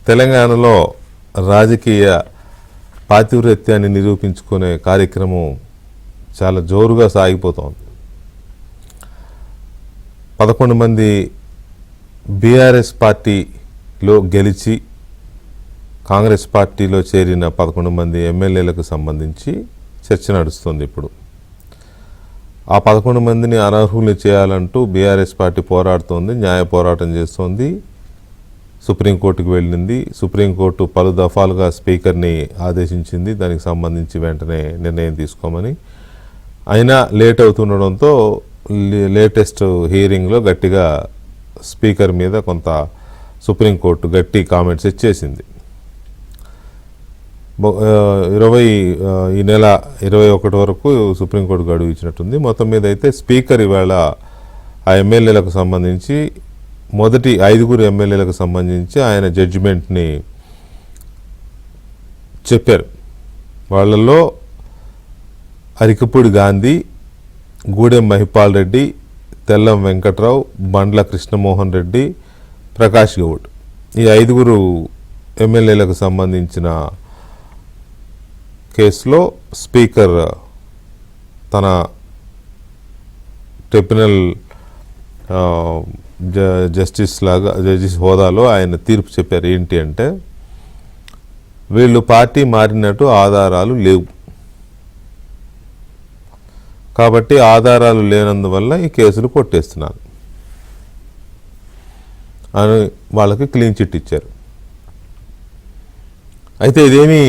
తెలంగాణలో రాజకీయ పాతివ్రత్యాన్ని నిరూపించుకునే కార్యక్రమం చాలా జోరుగా సాగిపోతోంది. 11 మంది బీఆర్ఎస్ పార్టీలో గెలిచి కాంగ్రెస్ పార్టీలో చేరిన 11 మంది ఎమ్మెల్యేలకు సంబంధించి చర్చ నడుస్తుంది. ఇప్పుడు ఆ 11 మందిని అనర్హులు చేయాలంటూ బీఆర్ఎస్ పార్టీ పోరాడుతోంది, న్యాయ పోరాటం చేస్తోంది. సుప్రీంకోర్టుకు వెళ్ళింది. సుప్రీంకోర్టు పలు దఫాలుగా స్పీకర్ని ఆదేశించింది దానికి సంబంధించి వెంటనే నిర్ణయం తీసుకోమని. అయినా లేట్ అవుతుండడంతో లేటెస్ట్ హియరింగ్లో గట్టిగా స్పీకర్ మీద కొంత సుప్రీంకోర్టు గట్టి కామెంట్స్ ఇచ్చేసింది. ఈ నెల 21 వరకు సుప్రీంకోర్టు గడువు ఇచ్చినట్టుంది. మొత్తం మీద అయితే స్పీకర్ ఇవాళ ఆ ఎమ్మెల్యేలకు సంబంధించి మొదటి 5 ఎమ్మెల్యేలకు సంబంధించి ఆయన జడ్జిమెంట్ని చెప్పారు. వాళ్ళల్లో అరికపూడి గాంధీ, గూడెం మహిపాల్ రెడ్డి, తెల్లం వెంకట్రావు, బండ్ల కృష్ణమోహన్ రెడ్డి, ప్రకాష్ గౌడ్ ఈ 5 ఎమ్మెల్యేలకు సంబంధించిన కేసులో స్పీకర్ తన ట్రిబ్యునల్ జస్టిస్ హోదాలో ఆయన తీర్పు చెప్పారు. ఏంటి అంటే వీళ్ళు పార్టీ మారినట్టు ఆధారాలు లేవు కాబట్టి ఆధారాలు లేనందువల్ల ఈ కేసులు కొట్టేస్తున్నారు అని వాళ్ళకి క్లీన్ చిట్ ఇచ్చారు. అయితే ఇదేమీ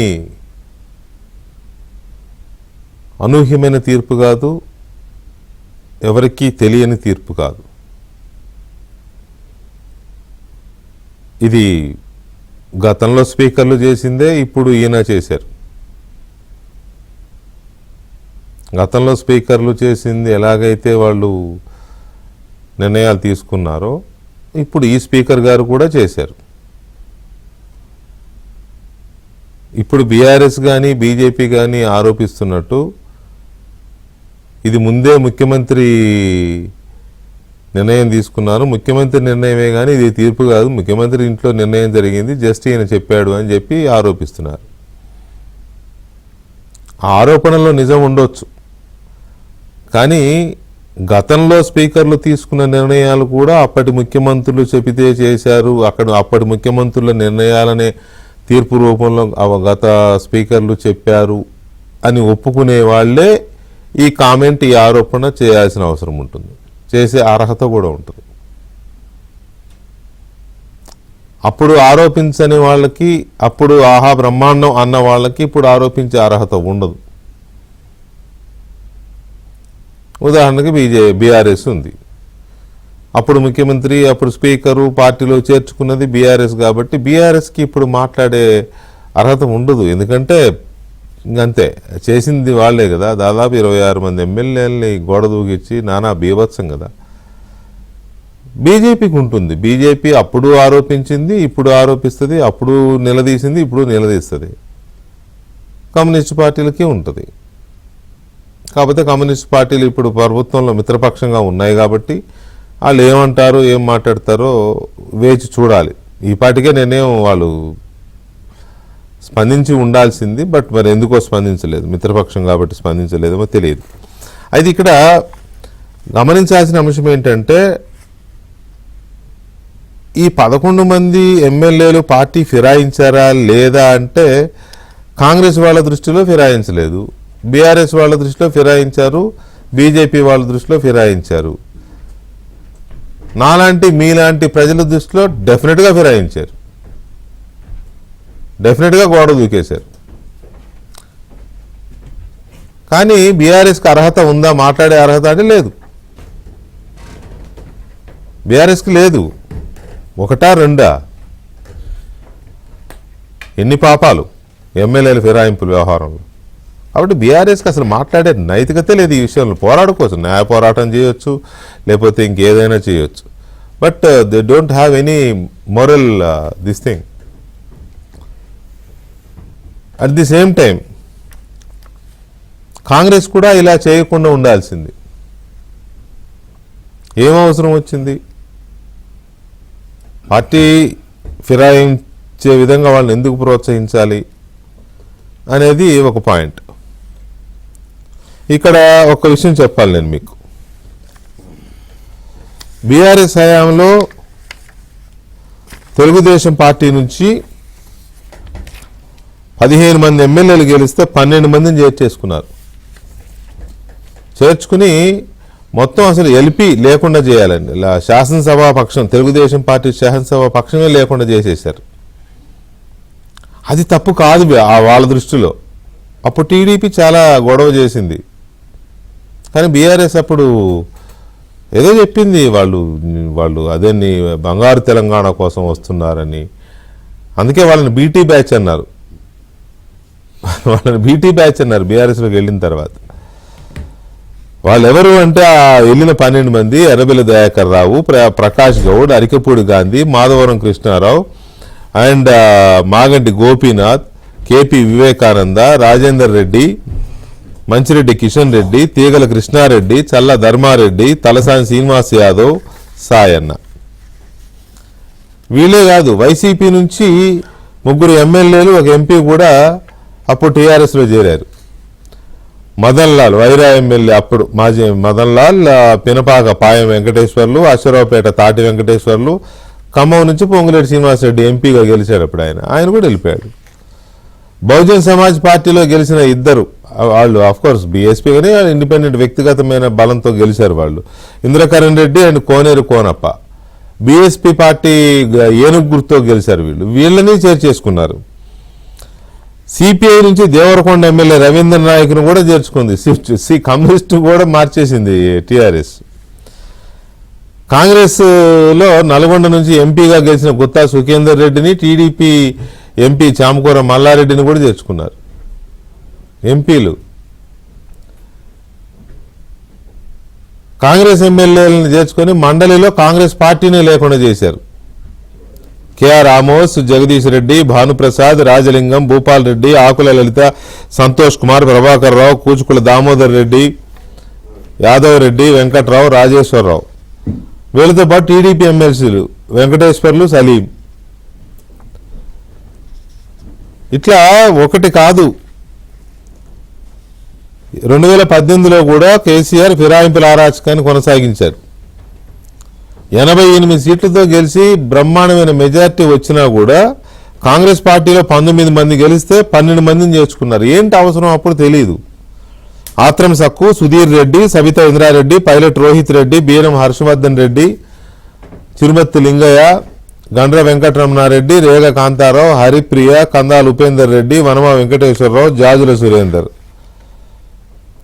అనూహ్యమైన తీర్పు కాదు, ఎవరికీ తెలియని తీర్పు కాదు. ఇది గతంలో స్పీకర్లు చేసిందే ఇప్పుడు ఈయన చేశారు. గతంలో స్పీకర్లు చేసింది ఎలాగైతే వాళ్ళు నిర్ణయాలు తీసుకున్నారో ఇప్పుడు ఈ స్పీకర్ గారు కూడా చేశారు. ఇప్పుడు బీఆర్ఎస్ కానీ బీజేపీ కానీ ఆరోపిస్తున్నట్టు ఇది ముందే ముఖ్యమంత్రి నిర్ణయం తీసుకున్నారు, ముఖ్యమంత్రి నిర్ణయమే కానీ ఇది తీర్పు కాదు, ముఖ్యమంత్రి ఇంట్లో నిర్ణయం జరిగింది, జస్ట్ ఈయన చెప్పాడు అని చెప్పి ఆరోపిస్తున్నారు. ఆ ఆరోపణలో నిజం ఉండొచ్చు, కానీ గతంలో స్పీకర్లు తీసుకున్న నిర్ణయాలు కూడా అప్పటి ముఖ్యమంత్రులు చెబితే చేశారు, అప్పటి ముఖ్యమంత్రుల నిర్ణయాలనే తీర్పు రూపంలో గత స్పీకర్లు చెప్పారు అని ఒప్పుకునే వాళ్ళే ఈ కామెంట్, ఈ ఆరోపణ చేయాల్సిన అవసరం ఉంటుంది, చేసే అర్హత కూడా ఉంటుంది. అప్పుడు ఆరోపించని వాళ్ళకి, అప్పుడు ఆహా బ్రహ్మాండం అన్న వాళ్ళకి ఇప్పుడు ఆరోపించే అర్హత ఉండదు. ఉదాహరణకి బీఆర్ఎస్ ఉంది, అప్పుడు ముఖ్యమంత్రి, అప్పుడు స్పీకరు పార్టీలో చేర్చుకున్నది బీఆర్ఎస్ కాబట్టి బీఆర్ఎస్కి ఇప్పుడు మాట్లాడే అర్హత ఉండదు. ఎందుకంటే ఇంకంతే చేసింది వాళ్లే కదా. దాదాపు 26 మంది ఎమ్మెల్యేలని గోడ దూకిచ్చి నానా బీభత్సం కదా. బీజేపీకి ఉంటుంది, బీజేపీ అప్పుడు ఆరోపించింది, ఇప్పుడు ఆరోపిస్తుంది, అప్పుడు నిలదీసింది, ఇప్పుడు నిలదీస్తుంది. కమ్యూనిస్ట్ పార్టీలకి ఉంటుంది. కాకపోతే కమ్యూనిస్ట్ పార్టీలు ఇప్పుడు ప్రభుత్వంలో మిత్రపక్షంగా ఉన్నాయి కాబట్టి వాళ్ళు ఏమంటారో ఏం మాట్లాడతారో వేచి చూడాలి. ఈ పార్టీకే నిర్ణయం వాళ్ళు స్పందించి ఉండాల్సింది, బట్ మరి ఎందుకో స్పందించలేదు, మిత్రపక్షం కాబట్టి స్పందించలేదేమో తెలియదు. అయితే ఇక్కడ గమనించాల్సిన అంశం ఏంటంటే ఈ 11 మంది ఎమ్మెల్యేలు పార్టీ ఫిరాయించారా లేదా అంటే కాంగ్రెస్ వాళ్ళ దృష్టిలో ఫిరాయించలేదు, బీఆర్ఎస్ వాళ్ళ దృష్టిలో ఫిరాయించారు, బీజేపీ వాళ్ళ దృష్టిలో ఫిరాయించారు, నాలాంటి మీలాంటి ప్రజల దృష్టిలో డెఫినెట్గా ఫిరాయించారు, డెఫినెట్గా గోడ దూకేశారు. కానీ బీఆర్ఎస్కి అర్హత ఉందా, మాట్లాడే అర్హత అంటే లేదు, బీఆర్ఎస్కి లేదు. 1 2 ఎన్ని పాపాలు ఎమ్మెల్యేల ఫిరాయింపుల వ్యవహారంలో. కాబట్టి బీఆర్ఎస్కి అసలు మాట్లాడే నైతికత లేదు. ఈ విషయంలో పోరాడుకోవచ్చు, న్యాయ పోరాటం చేయొచ్చు, లేకపోతే ఇంకేదైనా చేయొచ్చు, but they don't have any moral this thing. At the same time Congress కూడా ఇలా చేయకుండా ఉండాల్సింది. ఏం అవసరం వచ్చింది? పార్టీ ఇచ్చే విధంగా వాళ్ళని ఎందుకు ప్రోత్సహించాలి అనేది ఒక పాయింట్. ఇక్కడ ఒక విషయం చెప్పాలి నేను మీకు. బీఆర్ఎస్ హయాంలో తెలుగుదేశం పార్టీ నుంచి 15 మంది ఎమ్మెల్యేలు గెలిస్తే 12 మందిని చేర్చేసుకున్నారు. చేర్చుకుని మొత్తం అసలు ఎల్పీ లేకుండా చేయాలండి. శాసనసభా పక్షం, తెలుగుదేశం పార్టీ శాసనసభా పక్షమే లేకుండా చేసేశారు. అది తప్పు కాదు వాళ్ళ దృష్టిలో. అప్పుడు టీడీపీ చాలా గొడవ చేసింది. కానీ బీఆర్ఎస్ అప్పుడు ఏదో చెప్పింది, వాళ్ళు అదేని బంగారు తెలంగాణ కోసం వస్తున్నారని. అందుకే వాళ్ళని బీటీ బ్యాచ్ అన్నారు. బీఆర్ఎస్లోకి వెళ్ళిన తర్వాత. వాళ్ళు ఎవరు అంటే ఆ వెళ్ళిన 12 మంది ఎర్రబెల్లి దయాకర్ రావు, ప్రకాష్ గౌడ్, అరికపూడి గాంధీ, మాధవరం కృష్ణారావు అండ్ మాగంటి గోపీనాథ్, కేపీ వివేకానంద, రాజేందర్ రెడ్డి, మంచిరెడ్డి కిషన్ రెడ్డి, తీగల కృష్ణారెడ్డి, చల్ల ధర్మారెడ్డి, తలసాని శ్రీనివాస్ యాదవ్, సాయన్న. వీళ్ళే కాదు, వైసీపీ నుంచి 3 ఎమ్మెల్యేలు, 1 ఎంపీ కూడా అప్పుడు టీఆర్ఎస్లో చేరారు. మదన్ లాల్ వైరా ఎమ్మెల్యే, అప్పుడు మాజీ మదన్ లాల్, పినపాక పాయం వెంకటేశ్వర్లు, అశ్వరావుపేట తాటి వెంకటేశ్వర్లు, ఖమ్మం నుంచి పొంగులేటి శ్రీనివాసరెడ్డి ఎంపీగా గెలిచారు. అప్పుడు ఆయన కూడా వెళ్ళిపోయాడు. బహుజన్ సమాజ్ పార్టీలో గెలిచిన 2 వాళ్ళు ఆఫ్కోర్స్ బీఎస్పీ కానీ ఇండిపెండెంట్ వ్యక్తిగతమైన బలంతో గెలిచారు వాళ్ళు, Indrakaran Reddy and Koneru Konappa. BSP party ఏనుగు గుర్తుతో గెలిచారు. వీళ్ళని చేర్చేసుకున్నారు. సిపిఐ నుంచి దేవరకొండ ఎమ్మెల్యే రవీంద్ర నాయక్ను కూడా చేర్చుకుంది. కమ్యూనిస్టు కూడా మార్చేసింది టీఆర్ఎస్. కాంగ్రెస్లో నల్గొండ నుంచి ఎంపీగా గెలిచిన గుత్తా సుఖేందర్ రెడ్డిని, టీడీపీ ఎంపీ చామకూర మల్లారెడ్డిని కూడా చేర్చుకున్నారు ఎంపీలు. కాంగ్రెస్ ఎమ్మెల్యేలను చేర్చుకొని మండలిలో కాంగ్రెస్ పార్టీనే లేకుండా చేశారు. కేఆర్ ఆమోస్, జగదీష్ రెడ్డి, భానుప్రసాద్, రాజలింగం, భూపాల్ రెడ్డి, ఆకుల లలిత, సంతోష్ కుమార్, ప్రభాకర్ రావు, కూచుకుల దామోదర్ రెడ్డి, యాదవ్ రెడ్డి, వెంకట్రావు, రాజేశ్వరరావు. వీళ్ళతో పాటు టీడీపీ ఎమ్మెల్సీలు వెంకటేశ్వర్లు, సలీం. ఇట్లా ఒకటి కాదు. 2018లో కూడా కేసీఆర్ ఫిరాయింపుల అరాచకాన్ని కొనసాగించారు. 88 సీట్లతో గెలిచి బ్రహ్మాండమైన మెజార్టీ వచ్చినా కూడా కాంగ్రెస్ పార్టీలో 19 మంది గెలిస్తే 12 మందిని చేర్చుకున్నారు. ఏంటి అవసరం అప్పుడు తెలియదు. ఆత్రం సక్కు, సుధీర్ రెడ్డి, సబితా ఇంద్రారెడ్డి, పైలట్ రోహిత్ రెడ్డి, బీరం హర్షవర్ధన్ రెడ్డి, చిరుమత్తి లింగయ్య, గండ్ర వెంకటరమణారెడ్డి, రేగ కాంతారావు, హరిప్రియ, కందాల ఉపేందర్ రెడ్డి, వనమా వెంకటేశ్వరరావు, జాజుల సురేందర్.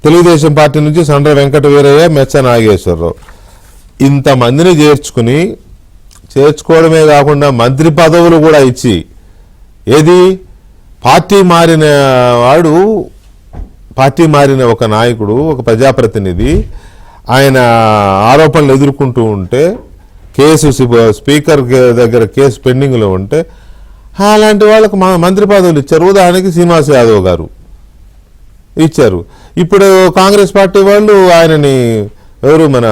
తెలుగుదేశం పార్టీ నుంచి సండ్ర వెంకట వీరయ్య, మెచ్చ నాగేశ్వరరావు. ఇంతమందిని చేర్చుకోవడమే కాకుండా మంత్రి పదవులు కూడా ఇచ్చి, ఏది పార్టీ మారిన వాడు, పార్టీ మారిన ఒక నాయకుడు, ఒక ప్రజాప్రతినిధి, ఆయన ఆరోపణలు ఎదుర్కొంటూ ఉంటే, కేసు స్పీకర్ దగ్గర కేసు పెండింగ్లో ఉంటే అలాంటి వాళ్ళకు మంత్రి పదవులు ఇచ్చారు. ఉదాహరణకి శ్రీనివాస్ యాదవ్ గారు ఇచ్చారు. ఇప్పుడు కాంగ్రెస్ పార్టీ వాళ్ళు ఆయనని ఎవరు మన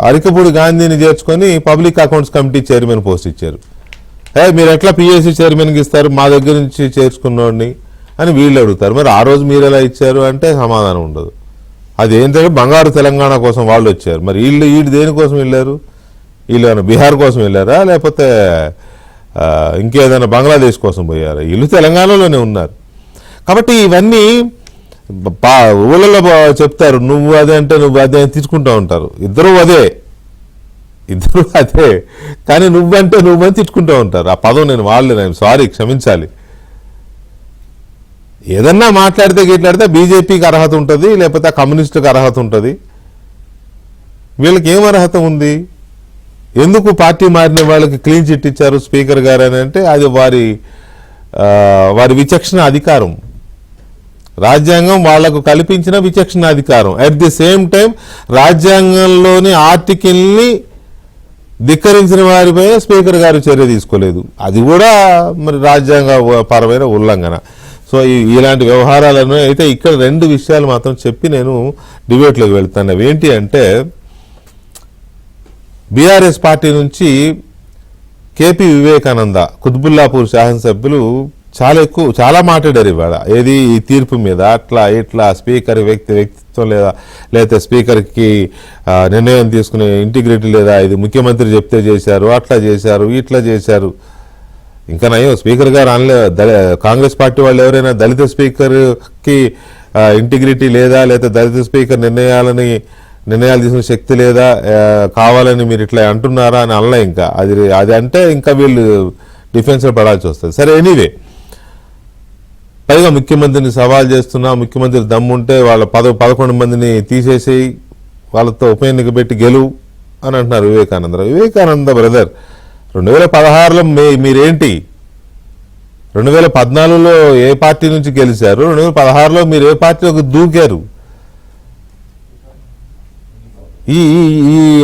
అరికపూడి గాంధీని చేర్చుకొని public accounts committee chairman post ఇచ్చారు. మీరు ఎట్లా పిఎస్సి చైర్మన్కి ఇస్తారు, మా దగ్గర నుంచి చేర్చుకున్నోడిని అని వీళ్ళు అడుగుతారు. మరి ఆ రోజు మీరు ఎలా ఇచ్చారు అంటే సమాధానం ఉండదు. అది ఏంటంటే బంగారు తెలంగాణ కోసం వాళ్ళు వచ్చారు. మరి వీళ్ళు దేనికోసం వెళ్ళారు? వీళ్ళు ఏమైనా బీహార్ కోసం వెళ్ళారా, లేకపోతే ఇంకేదైనా బంగ్లాదేశ్ కోసం పోయారా? వీళ్ళు తెలంగాణలోనే ఉన్నారు. కాబట్టి ఇవన్నీ ఊళ్ళలో చెప్తారు, నువ్వు అదే అంటే నువ్వు అదే అని తిట్టుకుంటూ ఉంటారు. ఇద్దరు అదే కానీ నువ్వంటే నువ్వని తిట్టుకుంటూ ఉంటారు. ఆ పదం నేను వాడలేను, సారీ, క్షమించాలి. ఏదన్నా మాట్లాడితే బీజేపీకి అర్హత ఉంటుంది, లేకపోతే కమ్యూనిస్టుకి అర్హత ఉంటుంది. వీళ్ళకి ఏం అర్హత ఉంది? ఎందుకు పార్టీ మారిన వాళ్ళకి క్లీన్ చిట్ ఇచ్చారు స్పీకర్ గారు అని అంటే అది వారి విచక్షణ అధికారం. రాజ్యాంగం వాళ్లకు కల్పించిన విచక్షణ అధికారం. అట్ ది సేమ్ టైం రాజ్యాంగంలోని ఆర్టికల్ని ధిక్కరించిన వారిపై స్పీకర్ గారు చర్య తీసుకోలేదు. అది కూడా మరి రాజ్యాంగ పరమైన ఉల్లంఘన. సో ఇలాంటి వ్యవహారాలను అయితే ఇక్కడ 2 విషయాలు మాత్రం చెప్పి నేను డిబేట్లోకి వెళ్తాను. అవి ఏంటి అంటే, బీఆర్ఎస్ పార్టీ నుంచి కేపీ వివేకానంద కుత్బుల్లాపూర్ శాసనసభ్యులు చాలా మాట్లాడారు ఇవాళ ఏది ఈ తీర్పు మీద. అట్లా ఇట్లా స్పీకర్ వ్యక్తిత్వం లేదా, లేకపోతే స్పీకర్కి నిర్ణయం తీసుకునే ఇంటిగ్రిటీ లేదా, ఇది ముఖ్యమంత్రి చెప్తే చేశారు, అట్లా చేశారు, ఇట్లా చేశారు. ఇంకా నయం స్పీకర్ గారు కాంగ్రెస్ పార్టీ వాళ్ళు ఎవరైనా దళిత స్పీకర్కి ఇంటిగ్రిటీ లేదా, లేకపోతే దళిత స్పీకర్ నిర్ణయాలు తీసుకునే శక్తి లేదా, కావాలని మీరు ఇట్లా అంటున్నారా అని అనలే. ఇంకా అది అంటే ఇంకా వీళ్ళు డిఫెన్స్లో పడాల్సి వస్తుంది. సరే, ఎనీవే, పైగా ముఖ్యమంత్రిని సవాల్ చేస్తున్నా, ముఖ్యమంత్రి దమ్ముంటే వాళ్ళ 11 మందిని తీసేసి వాళ్ళతో ఉప ఎన్నిక పెట్టి గెలువు అని అంటున్నారు వివేకానంద బ్రదర్. 2016లో మీరేంటి, 2014లో ఏ పార్టీ నుంచి గెలిచారు, 2016లో మీరు ఏ పార్టీలోకి దూకారు? ఈ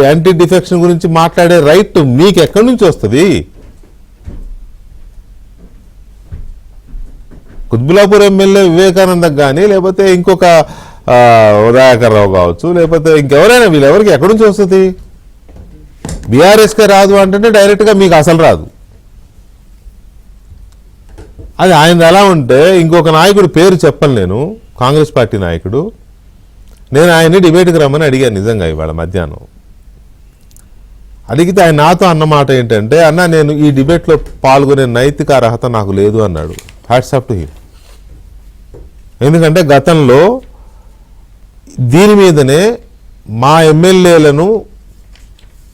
యాంటీ డిఫెక్షన్ గురించి మాట్లాడే రైట్ మీకు ఎక్కడి నుంచి వస్తుంది? కుత్బుల్లాపూర్ ఎమ్మెల్యే వివేకానందకు కానీ, లేకపోతే ఇంకొక ఉదయాకర్ రావు కావచ్చు, లేకపోతే ఇంకెవరైనా వీళ్ళెవరికి ఎక్కడి నుంచి వస్తుంది? బీఆర్ఎస్కే రాదు అంటేనే డైరెక్ట్గా మీకు అసలు రాదు. అది ఆయన ఎలా ఉంటే ఇంకొక నాయకుడు పేరు చెప్పను నేను, కాంగ్రెస్ పార్టీ నాయకుడు, నేను ఆయన్ని డిబేట్కి రమ్మని అడిగాను నిజంగా ఇవాళ మధ్యాహ్నం. అడిగితే ఆయన నాతో అన్నమాట ఏంటంటే, అన్న నేను ఈ డిబేట్లో పాల్గొనే నైతిక అర్హత నాకు లేదు అన్నాడు. Hats off to him. ఎందుకంటే గతంలో దీని మీదనే మా ఎమ్మెల్యేలను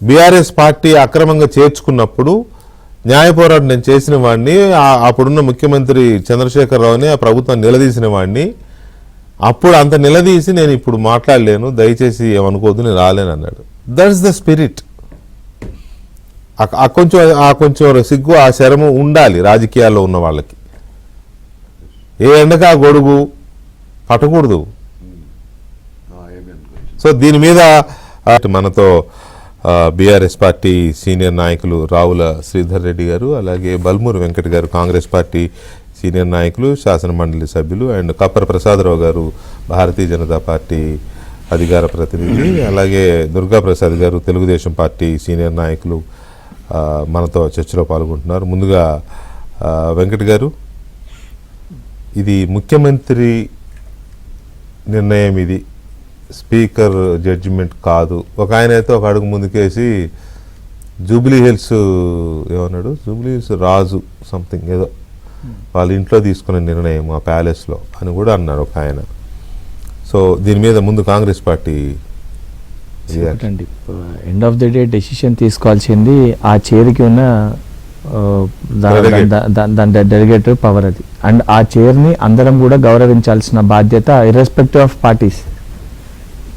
బీఆర్ఎస్ పార్టీ అక్రమంగా చేర్చుకున్నప్పుడు న్యాయ పోరాటం నేను చేసిన వాడిని, అప్పుడున్న ముఖ్యమంత్రి చంద్రశేఖరరావుని ఆ ప్రభుత్వం నిలదీసిన వాడిని. అప్పుడు అంత నిలదీసి నేను ఇప్పుడు మాట్లాడలేను, దయచేసి ఏమనుకోవద్దు, నేను రాలేను అన్నాడు. That's the spirit. కొంచెం సిగ్గు, ఆ శరము ఉండాలి రాజకీయాల్లో ఉన్న వాళ్ళకి. ఏ ఎండక ఆ గొడుగు పట్టకూడదు. సో దీని మీద మనతో బీఆర్ఎస్ పార్టీ సీనియర్ నాయకులు రావుల శ్రీధర్ రెడ్డి గారు, అలాగే బల్మూరు వెంకట్ గారు కాంగ్రెస్ పార్టీ సీనియర్ నాయకులు, శాసన మండలి సభ్యులు, అండ్ కప్పర ప్రసాదరావు గారు భారతీయ జనతా పార్టీ అధికార ప్రతినిధి, అలాగే దుర్గా ప్రసాద్ గారు తెలుగుదేశం పార్టీ సీనియర్ నాయకులు మనతో చర్చలో పాల్గొంటున్నారు. ముందుగా వెంకట్ గారు, ఇది ముఖ్యమంత్రి నిర్ణయం, ఇది స్పీకర్ జడ్జిమెంట్ కాదు. ఒక ఆయన అయితే ఒక అడుగు ముందుకేసి జూబ్లీ హిల్స్ ఏమన్నాడు, జూబ్లీ హిల్స్ రాజు సంథింగ్ ఏదో వాళ్ళ ఇంట్లో తీసుకునే నిర్ణయం ఆ ప్యాలెస్లో అని కూడా అన్నారు ఒక ఆయన. సో దీని మీద ముందు Congress party end of the day decision తీసుకోవాల్సింది ఆ చైర్కి ఉన్న డెలిగేటివ్ పవర్ అది. అండ్ ఆ చైర్ని అందరం కూడా గౌరవించాల్సిన బాధ్యత ఇర్రెస్పెక్టివ్ ఆఫ్ పార్టీస్.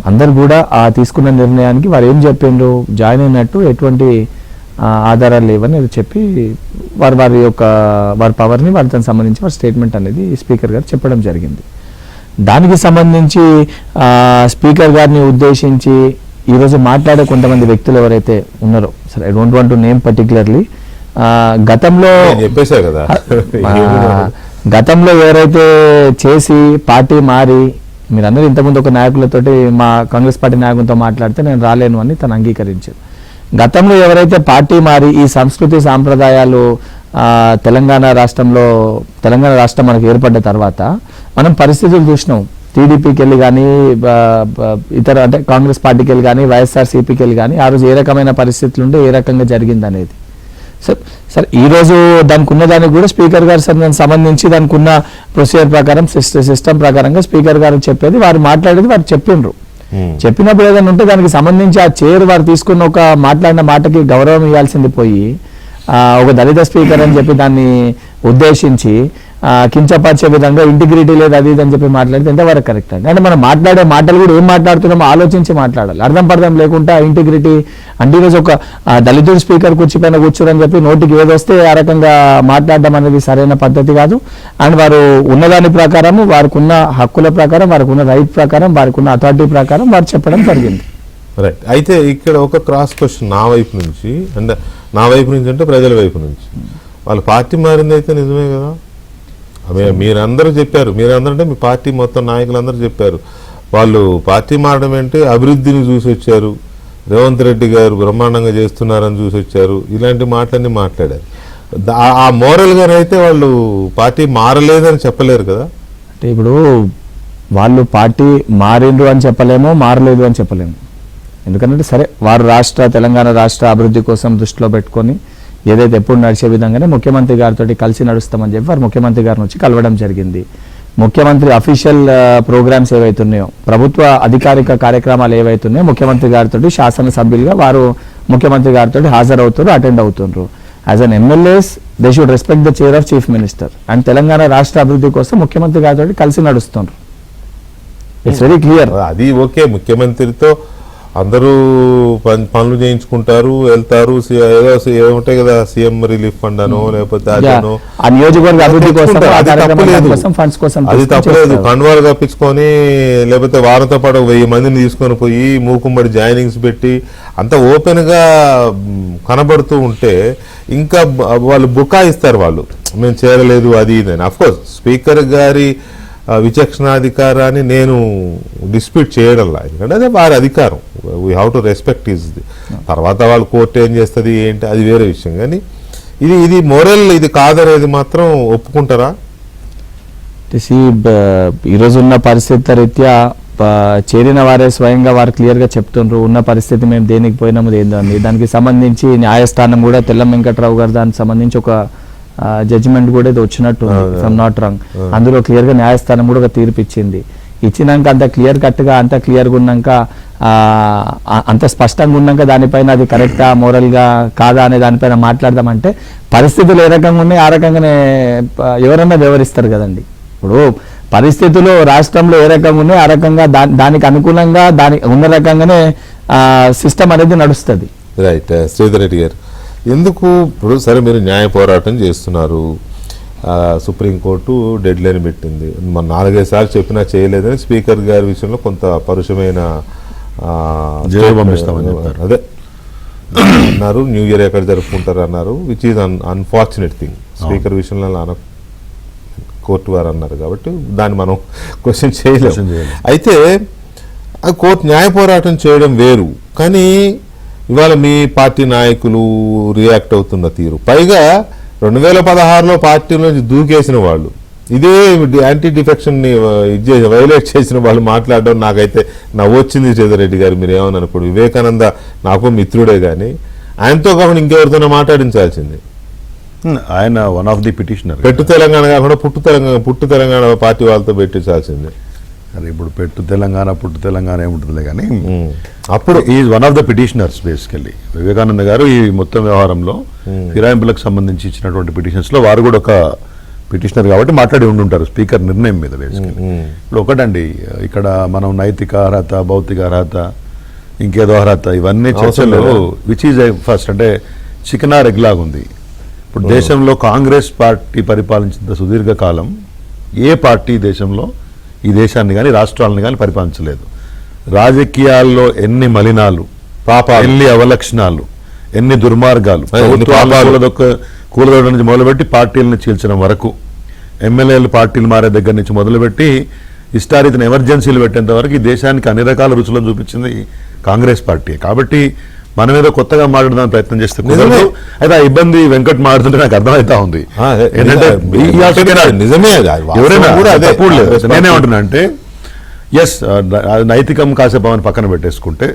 అందరు కూడా ఆ తీసుకున్న నిర్ణయానికి వారు ఏం చెప్పిండ్రు, జాయిన్ అయినట్టు ఎటువంటి ఆధారాలు లేవని చెప్పి వారి పవర్ని వారికి సంబంధించి వారి స్టేట్మెంట్ అనేది స్పీకర్ గారు చెప్పడం జరిగింది. దానికి సంబంధించి స్పీకర్ గారిని ఉద్దేశించి ఈరోజు మాట్లాడే కొంతమంది వ్యక్తులు ఎవరైతే ఉన్నారో, సరే I don't want to name particularly, గతంలో ఎవరైతే చేసి పార్టీ మారి, మీరందరూ ఇంతకుముందు ఒక నాయకులతోటి మా కాంగ్రెస్ పార్టీ నాయకులతో మాట్లాడితే నేను రాలేను అని తను అంగీకరించారు. గతంలో ఎవరైతే పార్టీ మారి ఈ సంస్కృతి సాంప్రదాయాలు తెలంగాణ రాష్ట్రం మనకు ఏర్పడ్డ తర్వాత మనం పరిస్థితులు చూసినాం. టీడీపీకి వెళ్ళి కానీ ఇతర అంటే కాంగ్రెస్ పార్టీకి వెళ్ళి కానీ వైఎస్ఆర్సీపీకి వెళ్ళి కానీ ఆ రోజు ఏ రకమైన పరిస్థితులు ఉంటే ఏ రకంగా జరిగింది అనేది. సరే ఈరోజు దానికి ఉన్న దానికి కూడా స్పీకర్ గారు సంబంధించి దానికి ఉన్న ప్రొసీజర్ ప్రకారం సిస్టమ్ ప్రకారంగా స్పీకర్ గారు చెప్పేది వారు మాట్లాడేది వారు చెప్పిండ్రు. చెప్పినప్పుడు ఏదైనా ఉంటే దానికి సంబంధించి ఆ చైర్ వారు తీసుకున్న ఒక మాట్లాడిన మాటకి గౌరవం ఇవ్వాల్సింది పోయి ఒక దళిత స్పీకర్ అని చెప్పి దాన్ని ఉద్దేశించి కించపరిచే విధంగా ఇంటిగ్రిటీ లేదు అది ఇది అని చెప్పి మాట్లాడితే ఎంతవరకు కరెక్ట్ అండి? అంటే మనం మాట్లాడే మాటలు కూడా ఏం మాట్లాడుతున్నామో ఆలోచించి మాట్లాడాలి. అర్థం పర్థం లేకుండా ఇంటిగ్రిటీ అంటే ఈరోజు ఒక దళితుడు స్పీకర్ కూర్చిపైన కూర్చోరని చెప్పి నోటికి ఏదొస్తే ఆ రకంగా మాట్లాడడం అనేది సరైన పద్ధతి కాదు. అండ్ వారు ఉన్నదాని ప్రకారం వారికి ఉన్న హక్కుల ప్రకారం వారికి ఉన్న రైట్ ప్రకారం వారికి ఉన్న అథారిటీ ప్రకారం వారు చెప్పడం జరిగింది. రైట్. అయితే ఇక్కడ ఒక క్రాస్ క్వశ్చన్ నా వైపు నుంచి అంటే ప్రజల వైపు నుంచి, వాళ్ళ పార్టీ మారింది అయితే నిజమే కదా, మీరందరూ చెప్పారు, మీరందరూ అంటే మీ పార్టీ మొత్తం నాయకులందరూ చెప్పారు, వాళ్ళు పార్టీ మారడం అంటే అభివృద్ధిని చూసి వచ్చారు, రేవంత్ రెడ్డి గారు బ్రహ్మాండంగా చేస్తున్నారని చూసి వచ్చారు, ఇలాంటి మాటలన్నీ మాట్లాడారు. ఆ మోరల్గానైతే వాళ్ళు పార్టీ మారలేదని చెప్పలేరు కదా. అంటే ఇప్పుడు వాళ్ళు పార్టీ మారిండ్రు అని చెప్పలేము, మారలేదు అని చెప్పలేము. ఎందుకంటే సరే వారు తెలంగాణ రాష్ట్ర అభివృద్ధి కోసం దృష్టిలో పెట్టుకొని ఏదైతే ఎప్పుడు నడిచే విధంగానే ముఖ్యమంత్రి గారితో కలిసి నడుస్తామని చెప్పి వారు ముఖ్యమంత్రి గారిని వచ్చి కలవడం జరిగింది. ముఖ్యమంత్రి అఫీషియల్ ప్రోగ్రామ్స్ ఏవైతున్నాయో, ప్రభుత్వ అధికారిక కార్యక్రమాలు ఏవైతున్నాయో ముఖ్యమంత్రి గారితో శాసనసభ్యులుగా వారు ముఖ్యమంత్రి గారితో హాజరవుతారు, అటెండ్ అవుతుండ్రు. As an MLAs they should respect the chair of chief minister. And Telangana రాష్ట్ర అభివృద్ధి కోసం ముఖ్యమంత్రి గారితో కలిసి నడుస్తుండ్రు. It's very clear. అది ఓకే, ముఖ్యమంత్రితో అందరూ పనులు చేయించుకుంటారు, వెళ్తారు, ఏదో ఏముంటాయి కదా, సీఎం రిలీఫ్ ఫండ్ అనో లేకపోతే అదనో, ఆ నియోజకవర్గ అభివృద్ధి కోసం, ఫండ్స్ కోసం అది తప్పలేదు. కండువాలు కప్పించుకొని లేకపోతే వారంతో పాటు 1000 మందిని తీసుకొని పోయి మూకుమ్మడి జాయినింగ్స్ పెట్టి అంత ఓపెన్ గా కనబడుతూ ఉంటే ఇంకా వాళ్ళు బుకాయిస్తారు, వాళ్ళు మేము చేరలేదు అది ఇదని. అఫ్కోర్స్ స్పీకర్ గారి విచక్షణాధికారాన్ని నేను డిస్ప్యూట్ చేయడంలా, ఎందుకంటే అదే వారి అధికారం, we have to respect is. తర్వాత వాళ్ళు కోర్టు ఏం చేస్తుంది ఏంటి అది వేరే విషయం, కానీ ఇది మోరల్ ఇది కాదనేది మాత్రం ఒప్పుకుంటారా? ఈరోజు ఉన్న పరిస్థితి రీత్యా చేరిన వారే స్వయంగా వారు క్లియర్గా చెప్తుండ్రు ఉన్న పరిస్థితి మేము దేనికి పోయినాము ఏందని. దానికి సంబంధించి న్యాయస్థానం కూడా తెల్లం వెంకట్రావు గారు దానికి సంబంధించి ఒక జడ్జిమెంట్ కూడా ఇది వచ్చినట్టు, ఐఎమ్ నాట్ రాంగ్, అందులో క్లియర్గా న్యాయస్థానం కూడా ఒక తీర్పు ఇచ్చినాక అంత క్లియర్ కట్గా అంత క్లియర్గా ఉన్నాక అంత స్పష్టంగా ఉన్నాక దానిపైన అది కరెక్టా మోరల్గా కాదా అనే దానిపైన మాట్లాడదామంటే పరిస్థితులు ఏ రకంగా ఉన్నాయి ఆ రకంగానే ఎవరన్నా వివరిస్తారు కదండి. ఇప్పుడు పరిస్థితులు రాష్ట్రంలో ఏ రకంగా ఉన్నాయి ఆ రకంగా దానికి అనుకూలంగా దానికి ఉన్న రకంగానే సిస్టమ్ అనేది నడుస్తుంది. రైట్. శ్రీధర్ రెడ్డి గారు, ఎందుకు ఇప్పుడు సరే మీరు న్యాయ పోరాటం చేస్తున్నారు, సుప్రీంకోర్టు డెడ్ లైన్ పెట్టింది, మన 4-5 సార్లు చెప్పినా చేయలేదని స్పీకర్ గారి విషయంలో కొంత పరుషమైన అదే అన్నారు, న్యూ ఇయర్ ఎక్కడ జరుపుకుంటారు అన్నారు, which is unfortunate thing. Speaker విషయంలో కోర్టు వారు అన్నారు కాబట్టి దాన్ని మనం క్వశ్చన్ చేయలేము. అయితే ఆ కోర్టు న్యాయ పోరాటం చేయడం వేరు, కానీ ఇవాళ మీ పార్టీ నాయకులు రియాక్ట్ అవుతున్న తీరు, పైగా 2016లో పార్టీ నుంచి దూకేసిన వాళ్ళు, ఇదే యాంటీ డిఫెక్షన్ని వైలేట్ చేసిన వాళ్ళు మాట్లాడడం నాకైతే నవ్వొచ్చింది. శ్రీధర్ రెడ్డి గారు, మీరు ఏమని అనుకోండి, వివేకానంద నాకు మిత్రుడే కానీ ఆయనతో కాకుండా ఇంకెవరితోనో మాట్లాడించాల్సింది. ఆయన వన్ ఆఫ్ ది పిటిషనర్. పెట్టు తెలంగాణ కాకుండా పుట్టు తెలంగాణ పార్టీ వాళ్ళతో పెట్టించాల్సింది. అరే ఇప్పుడు పుట్టు తెలంగాణ ఏముంటుందిలే కానీ అప్పుడు is one of the petitioners. Basically Vivekananda గారు ఈ మొత్తం వ్యవహారంలో ఫిరాయింపులకు సంబంధించి ఇచ్చినటువంటి పిటిషన్స్ లో వారు కూడా ఒక పిటిషనర్ కాబట్టి మాట్లాడి ఉండుంటారు స్పీకర్ నిర్ణయం మీద. బేసికల్లీ ఇప్పుడు ఒకటండి, ఇక్కడ మనం నైతిక అర్హత, భౌతిక అర్హత, ఇంకేదో అర్హత, ఇవన్నీ చర్చలు విచ్ ఈజ్ ఫస్ట్ అంటే చికెన్ ఆర్ ఎగ్ లాగా ఉంది. ఇప్పుడు దేశంలో కాంగ్రెస్ పార్టీ పరిపాలించిన సుదీర్ఘకాలం ఏ పార్టీ దేశంలో ఈ దేశాన్ని కానీ రాష్ట్రాలను కానీ పరిపాలించలేదు. రాజకీయాల్లో ఎన్ని మలినాలు, ఎన్ని అవలక్షణాలు, ఎన్ని దుర్మార్గాలు, కూలదొడ నుంచి మొదలుపెట్టి పార్టీలను చీల్చడం వరకు, ఎమ్మెల్యేలు పార్టీలు మారే దగ్గర నుంచి మొదలుపెట్టి ఇష్టారీతిన ఎమర్జెన్సీలు పెట్టేంత వరకు ఈ దేశానికి అన్ని రకాల రుచులను చూపించింది కాంగ్రెస్ పార్టీ. కాబట్టి మనం ఏదో కొత్తగా మాట్లాడడానికి ప్రయత్నం చేస్తే కుదరదు. అయితే ఆ ఇబ్బంది వెంకట్ మాట్లాడుతుంటే నాకు అర్థమవుతా ఉంది. ఏంటంటే నేనేమంటున్నా అంటే ఎస్ నైతికం కాసేపు అవన్నీ పక్కన పెట్టేసుకుంటే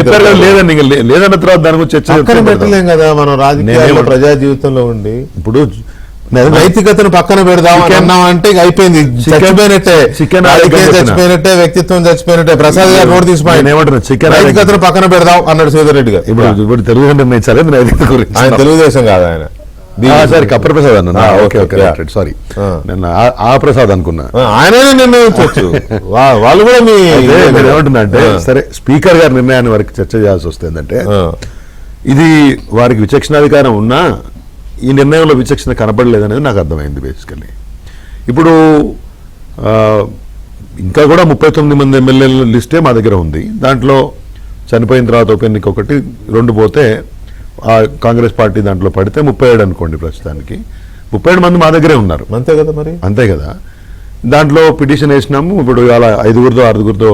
చెప్పారు కదా, లేదండి లేదన్న తర్వాత దాని గురించి చర్చ కదా. మనం రాజకీయాల్లో ప్రజా జీవితంలో ఉండి ఇప్పుడు నైతికతను పక్కన పెడదాం అంటే అయిపోయింది, చచ్చిపోయినట్టే, వ్యక్తిత్వం చచ్చిపోయినట్టే. ప్రసాద్ గారు నోటు తీసిపోయి నైతికతను పక్కన పెడదాం అన్నాడు శ్రీధర్ రెడ్డి గారు. ఇప్పుడు తెలుగు నిర్ణయించాలి నైతికత గురించి. ఆయన తెలుగుదేశం కాదు, ఆయన సరే కప్పర్ ప్రసాద్ అన్న. ఓకే ఓకే సారీ, నేను ఆ ప్రసాద్ అనుకున్నా. ఆయననే నిర్ణయించవచ్చు, వాళ్ళు కూడా. మీరు ఏమంటున్నా అంటే సరే స్పీకర్ గారి నిర్ణయాన్ని వారికి చర్చ చేయాల్సి వస్తుంది. ఏంటంటే ఇది వారికి విచక్షణాధికారం ఉన్నా ఈ నిర్ణయంలో విచక్షణ కనపడలేదు అనేది నాకు అర్థమైంది. బేసికల్లీ ఇప్పుడు ఇంకా కూడా 39 మంది ఎమ్మెల్యేల లిస్టే మా దగ్గర ఉంది. దాంట్లో చనిపోయిన తర్వాత ఉప ఎన్నిక 1-2 పోతే కాంగ్రెస్ పార్టీ దాంట్లో పడితే 37 అనుకోండి. ప్రస్తుతానికి 37 మంది మా దగ్గరే ఉన్నారు. అంతే కదా, మరి అంతే కదా. దాంట్లో పిటిషన్ వేసినాము. ఇప్పుడు అలా 5-6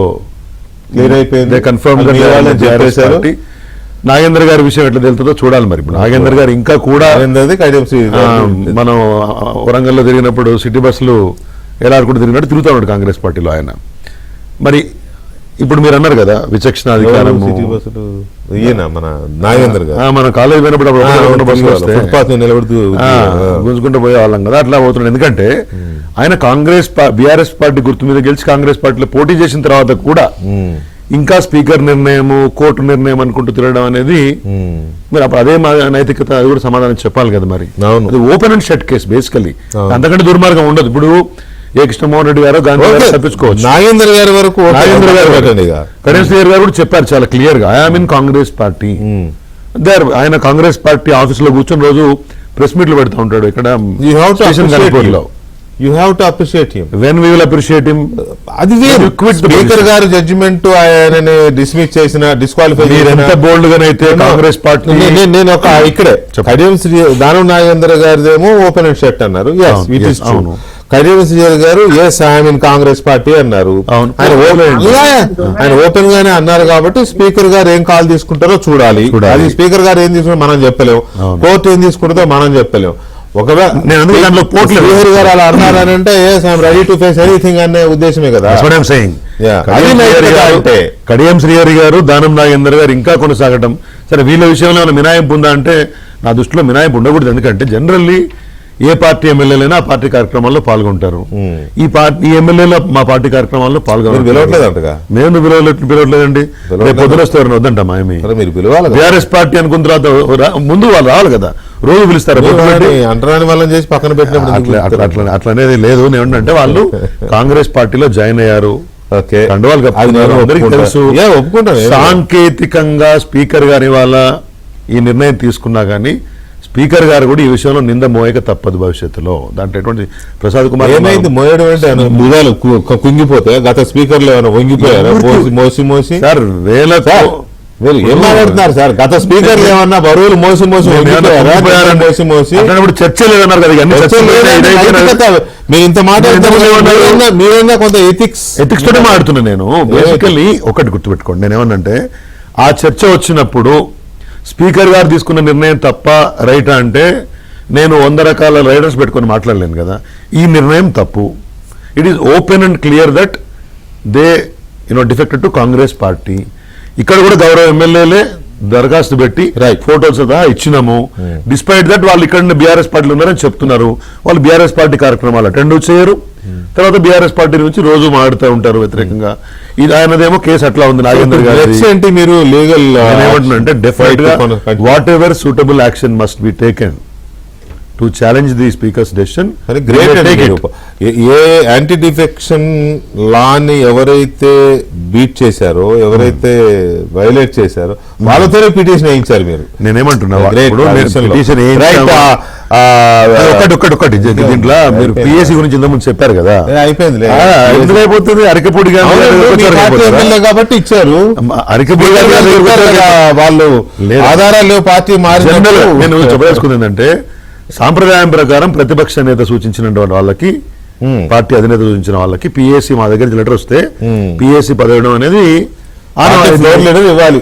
క్లియర్ అయిపోయింది. They confirmed that me they are వాళ్ళే the BRS చెప్పేశారు. party. నాగేంద్ర గారి విషయం ఎట్లా తెలుతుందో చూడాలి మరి. ఇప్పుడు నాగేంద్ర గారు ఇంకా కూడా ఏందది కడియం మనం వరంగల్లో తిరిగినప్పుడు సిటీ బస్సులు ఎలా ఆడుకుంటూ తిరిగినట్టు తిరుగుతా ఉన్నాడు కాంగ్రెస్ పార్టీలో ఆయన. మరి ఇప్పుడు మీరు అన్నారు కదా విచక్షణ అధికారం, సిటీ బస్సులు ఈయన మన నాగేంద్ర గారు మన కాలేజ్ పోయినప్పుడు ఫుట్పాత్ మీద నిలబడుతూ గుంజుకుంటూ పోయే వాళ్ళం కదా, అట్లా పోతున్నాడు. ఎందుకంటే ఆయన బీఆర్ఎస్ పార్టీ గుర్తు మీద గెలిచి కాంగ్రెస్ పార్టీలో పోటీ చేసిన తర్వాత కూడా ఇంకా స్పీకర్ నిర్ణయము, కోర్టు నిర్ణయం అనుకుంటూ తిరగడం అనేది మరి అప్పుడు అదే నైతికత, అది కూడా సమాధానం చెప్పాలి కదా మరి. అది open and shut case basically, అంతకంటే దుర్మార్గం ఉండదు. ఇప్పుడు ఏ కృష్ణమోహన్ రెడ్డి గారు గాంధీ గారు తప్పించుకోవచ్చు, నాగేంద్ర గారి వరకు కడియం శ్రీహరి గారు కూడా చెప్పారు చాలా క్లియర్ గా, ఐఎమ్ ఇన్ కాంగ్రెస్ పార్టీ. ఆయన కాంగ్రెస్ పార్టీ ఆఫీస్ లో కూర్చొని రోజు ప్రెస్ మీట్లు పెడతా ఉంటాడు ఇక్కడ. You have to appreciate him. When we will appreciate him? అది వేరు. స్పీకర్ గారు జడ్జిమెంట్ ఆయనని డిస్మిస్ చేసిన, డిస్క్వాలిఫై చేసిన, ఎంత బోల్డ్ గానైతే కాంగ్రెస్ పార్టీ. నేను ఒక ఇక్కడే కడియం దానం నాగేంద్ర గారిదేమో ఓపెన్ అండ్ షట్ అన్నారు. కడియం శ్రీహరి గారు yes I'm in Congress party అన్నారు. ఆయన ఓపెన్ గానే అన్నారు కాబట్టి స్పీకర్ గారు ఏం కాల్ తీసుకుంటారో చూడాలి. అది స్పీకర్ గారు ఏం తీసుకుంటారో మనం చెప్పలేము, కోర్టు ఏం తీసుకుంటుందో మనం చెప్పలేము. ఒకవేళ శ్రీహరి గారు అలా అన్నారని అంటే రెడీ టు ఫేస్ ఎనీథింగ్ అనే ఉద్దేశమే కదా. కడియం శ్రీహరి గారు, దానం నాగేందర్ గారు ఇంకా కొనసాగటం సరే. వీళ్ళ విషయంలో ఏమైనా మినాయింపు ఉందా అంటే నా దృష్టిలో మినాయింపు ఉండకూడదు. ఎందుకంటే జనరల్లీ ఏ పార్టీ ఎమ్మెల్యేలైనా ఆ పార్టీ కార్యక్రమాల్లో పాల్గొంటారు. ఈ ఎమ్మెల్యేలు మా పార్టీ కార్యక్రమాల్లో పాల్గొనట్లేదంటగా. మేము పిలవట్లేదండి. రేపు పొద్దున వస్తే ఎవరైనా వద్దంటామా మీరు పిలవాలి. బీఆర్ఎస్ పార్టీ అనుకున్న తర్వాత ముందు వాళ్ళు రావాలి కదా, రోజు పిలుస్తారు. అంటరాని వాళ్ళని చేసి పక్కన పెట్టినప్పుడు అట్లనేది లేదు. ఏమంటే వాళ్ళు కాంగ్రెస్ పార్టీలో జాయిన్ అయ్యారు, తెలుసు. సాంకేతికంగా స్పీకర్ గారి వాళ్ళ ఈ నిర్ణయం తీసుకున్నా గానీ స్పీకర్ గారు కూడా ఈ విషయంలో నింద మోయక తప్పదు భవిష్యత్తులో. దాంట్లో ఎటువంటి ప్రసాద్ కుమార్ ఏమైంది మోయడం అంటే భుజాలు కుంగిపోతే గత స్పీకర్లు ఏమైనా వంగిపోయారు మోసి సార్ ఏం మాట్లాడుతున్నారు సార్? గత స్పీకర్లు ఏమన్నా బరువులు మోసి చర్చ లేదన్నారు కదా. మీరు ఇంత మాట్లాడుతున్నారు, మీరైనా కొంత ఎథిక్స్ తోనే మాట్లాడుతున్నా నేను. బేసికల్లీ ఒకటి గుర్తుపెట్టుకోండి, నేనేమన్నంటే ఆ చర్చ వచ్చినప్పుడు స్పీకర్ గారు తీసుకున్న నిర్ణయం తప్ప రైటా అంటే నేను 100 రకాల రైడర్స్ పెట్టుకొని మాట్లాడలేను కదా. ఈ నిర్ణయం తప్పు. It is open and clear that they defected to Congress party. ఇక్కడ కూడా గౌరవ ఎమ్మెల్యేలే దరఖాస్తు పెట్టి ఫోటోస్ ఇచ్చినాము. డిస్పైట్ దట్ వాళ్ళు ఇక్కడ బీఆర్ఎస్ పార్టీలు ఉన్నారని చెప్తున్నారు. వాళ్ళు బీఆర్ఎస్ పార్టీ కార్యక్రమాలు అటెండ్ చేయరు. తర్వాత బీఆర్ఎస్ పార్టీ నుంచి రోజు మాడుతూ ఉంటారు వ్యతిరేకంగా. ఇది ఆయనదేమో కేసు అట్లా ఉంది. నాగేంద్ర గారు మీరు లీగల్ ఏమంటున్నారంటే డెఫినెట్ గా whatever suitable action must be taken to challenge the speaker's decision. ఏ యాంటీ డిఫెక్షన్ లాని ఎవరైతే బీట్ చేశారో, ఎవరైతే వైలేట్ చేశారో వాళ్ళతోనే పిటిషన్ వేయించారు మీరు. నేనేమంటున్నా ఒకటి దీంట్లో మీరు పిఎస్సి గురించి ఇంతకుముందు చెప్పారు కదా, అయిపోయింది. ఎందుకు అయిపోతుంది? అరకపూడి కాబట్టి ఇచ్చారు. అరకపూడి వాళ్ళు ఆధారాలు లేవు, పార్టీ మారి. నేను చెప్పదలుచుకుంది ఏంటంటే సాంప్రదాయం ప్రకారం ప్రతిపక్ష నేత సూచించిన వాళ్ళకి, పార్టీ అధినేత సూచించిన వాళ్ళకి పిఎస్సి మా దగ్గర లెటర్ వస్తే పిఎస్సి పదవడం అనేది ఇవ్వాలి.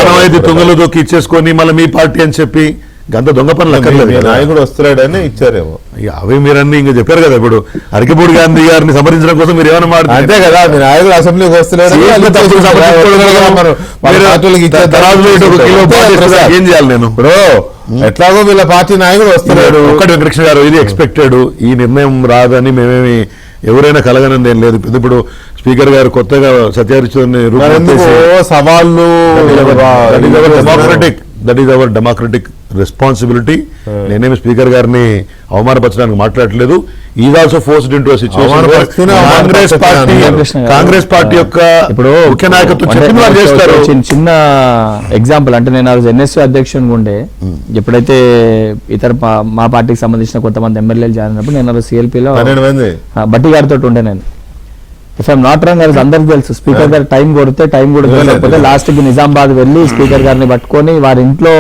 ఆనవాయితీ తుంగలు దొక్కి ఇచ్చేసుకొని మళ్ళీ మీ పార్టీ అని చెప్పి గంత దొంగ పనులు అక్కర్లేదు. నాయకుడు వస్తున్నాడని ఇచ్చారేమో. అవి మీరన్నీ ఇంకా చెప్పారు కదా. ఇప్పుడు అరకపూడి గాంధీ గారిని సమరించడం కోసం మీరు ఏమైనా మాట అంతే కదా. మీ నాయకుడు అసెంబ్లీకి వస్తున్నాడు, ఏం చేయాలి నేను? ఇప్పుడు ఎట్లాగో వీళ్ళ పార్టీ నాయకుడు వస్తున్నాడు. ఒక్కటి వెంకటకృష్ణ గారు, ఇది ఎక్స్పెక్టెడ్. ఈ నిర్ణయం రాదని మేమేమి ఎవరైనా కలగనంది ఏం లేదు. ఇప్పుడు స్పీకర్ గారు కొత్తగా సత్యారిచుని సవాళ్ళు, that is our democratic responsibility. నేనేమి స్పీకర్ గారిని అవమానపరచడానికి మాట్లాడలేదు. Is also forced into a situation. Congress party యొక్క ఇప్పుడు ముఖ్య నాయకత్వం చేస్తారు. చిన్న ఎగ్జాంపుల్ అంటే నేను ఆ రోజు ఎన్ఎస్యూ అధ్యక్షునిగా ఉండే, ఎప్పుడైతే ఇతర మా పార్టీకి సంబంధించిన కొంతమంది ఎమ్మెల్యేలు జాయిన్ అయినప్పుడు నేను ఆ రోజు సిఎల్పీలో బట్టి గారితో ఉండే. నేను ఇఫ్ ఐఎమ్ నాట్ రాంగ్, అందరికి తెలుసు స్పీకర్ గారు టైం కొడితే టైం కూడా లేకపోతే లాస్ట్ కి నిజామాబాద్ వెళ్ళి స్పీకర్ గారిని పట్టుకొని వారి ఇంట్లో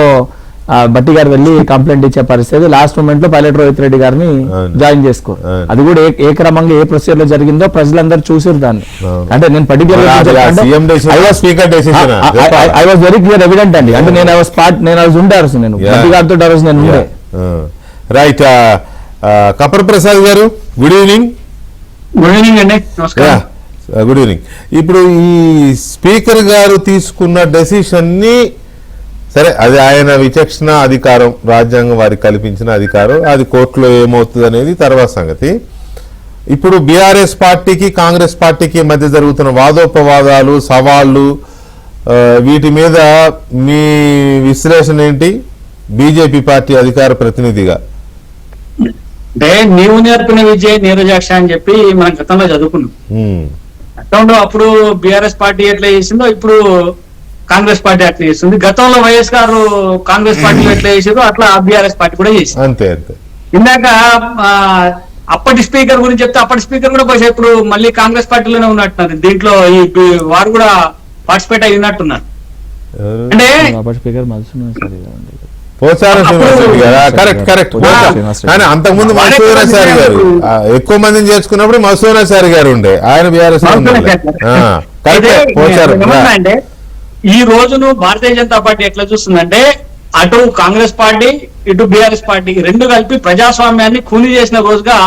బట్టి గారు వెళ్ళి కంప్లైంట్ ఇచ్చే పరిస్థితి, లాస్ట్ మూమెంట్ లో పైలట్ రోహిత్ రెడ్డి గారిని జాయిన్ చేసుకో. అది కూడా ఏ క్రమంగా ఏ ప్రొసీజర్ లో జరిగిందో ప్రజలందరూ చూసారు దాన్ని. అంటే నేను particular I was very clear evident అండి. అంటే నేను ఉండారు, నేను బట్టి గారితో నేను ఉండే. రైట్. కపర్ ప్రసాద్ గారు, గుడ్ ఈవినింగ్. గుడ్ ఈవినింగ్ అండి, నమస్కారం. Good evening. ఇప్పుడు ఈ స్పీకర్ గారు తీసుకున్న డెసిషన్ ని, సరే అది ఆయన విచక్షణ అధికారం, రాజ్యాంగం వారికి కల్పించిన అధికారం, అది కోర్టులో ఏమవుతుంది అనేది తర్వాత సంగతి. ఇప్పుడు బీఆర్ఎస్ పార్టీకి కాంగ్రెస్ పార్టీకి మధ్య జరుగుతున్న వాదోపవాదాలు, సవాళ్లు, వీటి మీద మీ విశ్లేషణ ఏంటి బీజేపీ పార్టీ అధికార ప్రతినిధిగా? అంటే నీవు నేర్పిన విజయ్ నీరజాక్ష అని చెప్పి మనం గతంలో చదువుకున్నాం. గతంలో అప్పుడు బీఆర్ఎస్ పార్టీ ఎట్లా చేసిందో ఇప్పుడు కాంగ్రెస్ పార్టీ అట్లా చేస్తుంది. గతంలో వైఎస్ గారు కాంగ్రెస్ పార్టీ ఎట్లా చేసిందో అట్లా బీఆర్ఎస్ పార్టీ కూడా చేసింది. అంతే అంతే. ఇందాక అప్పటి స్పీకర్ గురించి చెప్తే అప్పటి స్పీకర్ కూడా బహుశా ఇప్పుడు మళ్ళీ కాంగ్రెస్ పార్టీలోనే ఉన్నట్టున్నారు. దీంట్లో ఈ వారు కూడా పార్టిసిపేట్ అయినట్టున్నారు. అంటే పోచారం శ్రీనివాసరెడ్డి గారు, కరెక్ట్ కరెక్ట్. కానీ అంతకుముందు మసూరాచారి గారు ఎక్కువ మందిని చేర్చుకున్నప్పుడు మసూరాచారి గారు ఉండే, ఆయన బీఆర్ఎస్. అంటే ఈ రోజును భారతీయ జనతా పార్టీ ఎట్లా చూస్తుందంటే అటు కాంగ్రెస్ పార్టీ ఇటు బీఆర్ఎస్ పార్టీ రెండు కలిపి ప్రజాస్వామ్యాన్ని ఖూనీ చేసిన రోజుగా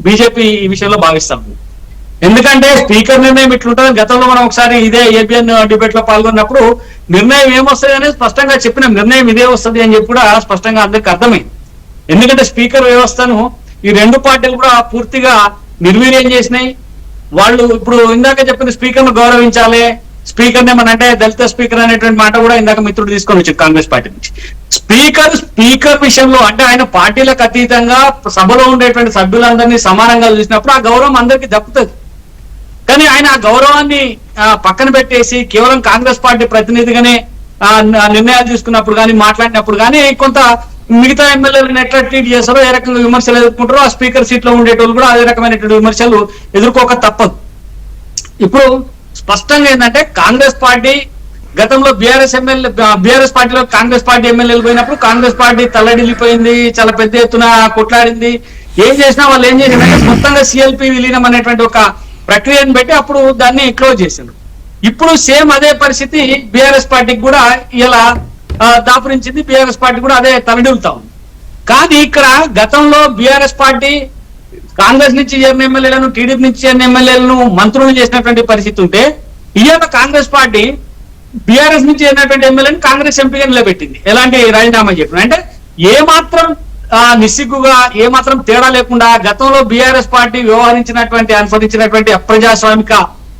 బీజేపీ ఈ విషయంలో భావిస్తాం. ఎందుకంటే స్పీకర్ నిర్ణయం ఇట్లుంటుంది. గతంలో మనం ఒకసారి ఇదే ఏబిఎన్ డిబేట్ లో పాల్గొన్నప్పుడు నిర్ణయం ఏమొస్తుంది అనేది స్పష్టంగా చెప్పిన, నిర్ణయం ఇదే వస్తుంది అని చెప్పి కూడా స్పష్టంగా అందరికి అర్థమైంది. ఎందుకంటే స్పీకర్ వ్యవస్థను ఈ రెండు పార్టీలు కూడా పూర్తిగా నిర్వీర్యం చేసినాయి. వాళ్ళు ఇప్పుడు ఇందాక చెప్పిన స్పీకర్ ను గౌరవించాలి, స్పీకర్ ఏమనంటే దళిత స్పీకర్ అనేటువంటి మాట కూడా ఇందాక మిత్రుడు తీసుకొని వచ్చారు కాంగ్రెస్ పార్టీ నుంచి. స్పీకర్ విషయంలో అంటే ఆయన పార్టీలకు అతీతంగా సభలో ఉండేటువంటి సభ్యులందరినీ సమానంగా చూసినప్పుడు ఆ గౌరవం అందరికీ దక్కుతుంది. కానీ ఆయన ఆ గౌరవాన్ని పక్కన పెట్టేసి కేవలం కాంగ్రెస్ పార్టీ ప్రతినిధిగానే నిర్ణయాలు తీసుకున్నప్పుడు కానీ మాట్లాడినప్పుడు కానీ కొంత మిగతా ఎమ్మెల్యేలను ఎట్లా ట్రీట్ చేస్తారో, ఏ రకంగా విమర్శలు ఎదుర్కొంటారో ఆ స్పీకర్ సీట్ లో ఉండేటోళ్ళు కూడా అదే రకమైనటువంటి విమర్శలు ఎదుర్కోక తప్పదు. ఇప్పుడు స్పష్టంగా ఏంటంటే కాంగ్రెస్ పార్టీ గతంలో బీఆర్ఎస్ పార్టీలో కాంగ్రెస్ పార్టీ ఎమ్మెల్యేలు పోయినప్పుడు కాంగ్రెస్ పార్టీ తల్లడిల్లిపోయింది, చాలా పెద్ద ఎత్తున కొట్లాడింది. ఏం చేసినా వాళ్ళు ఏం చేసిందంటే మొత్తంగా సిఎల్పి విలీనం అనేటువంటి ఒక ప్రక్రియను పెట్టి అప్పుడు దాన్ని క్లోజ్ చేసిండ్రు. ఇప్పుడు సేమ్ అదే పరిస్థితి బీఆర్ఎస్ పార్టీకి కూడా ఇలా దాపురించింది. బీఆర్ఎస్ పార్టీ కూడా అదే తలడిల్లుతా ఉంది. కానీ ఇక్కడ గతంలో బీఆర్ఎస్ పార్టీ కాంగ్రెస్ నుంచి చేరిన ఎమ్మెల్యేలను, టీడీపీ నుంచి చేరిన ఎమ్మెల్యేలను మంత్రులను చేసినటువంటి పరిస్థితి ఉంటే, ఇవాళ కాంగ్రెస్ పార్టీ బీఆర్ఎస్ నుంచి చేరినటువంటి ఎమ్మెల్యేని కాంగ్రెస్ ఎంపీగా నిలబెట్టింది. ఎలాంటి రాజీనామా చెప్పిన అంటే ఏమాత్రం నిస్సిగ్గుగా, ఏమాత్రం తేడా లేకుండా గతంలో బీఆర్ఎస్ పార్టీ వ్యవహరించినటువంటి అనుసరించినటువంటి అప్రజాస్వామిక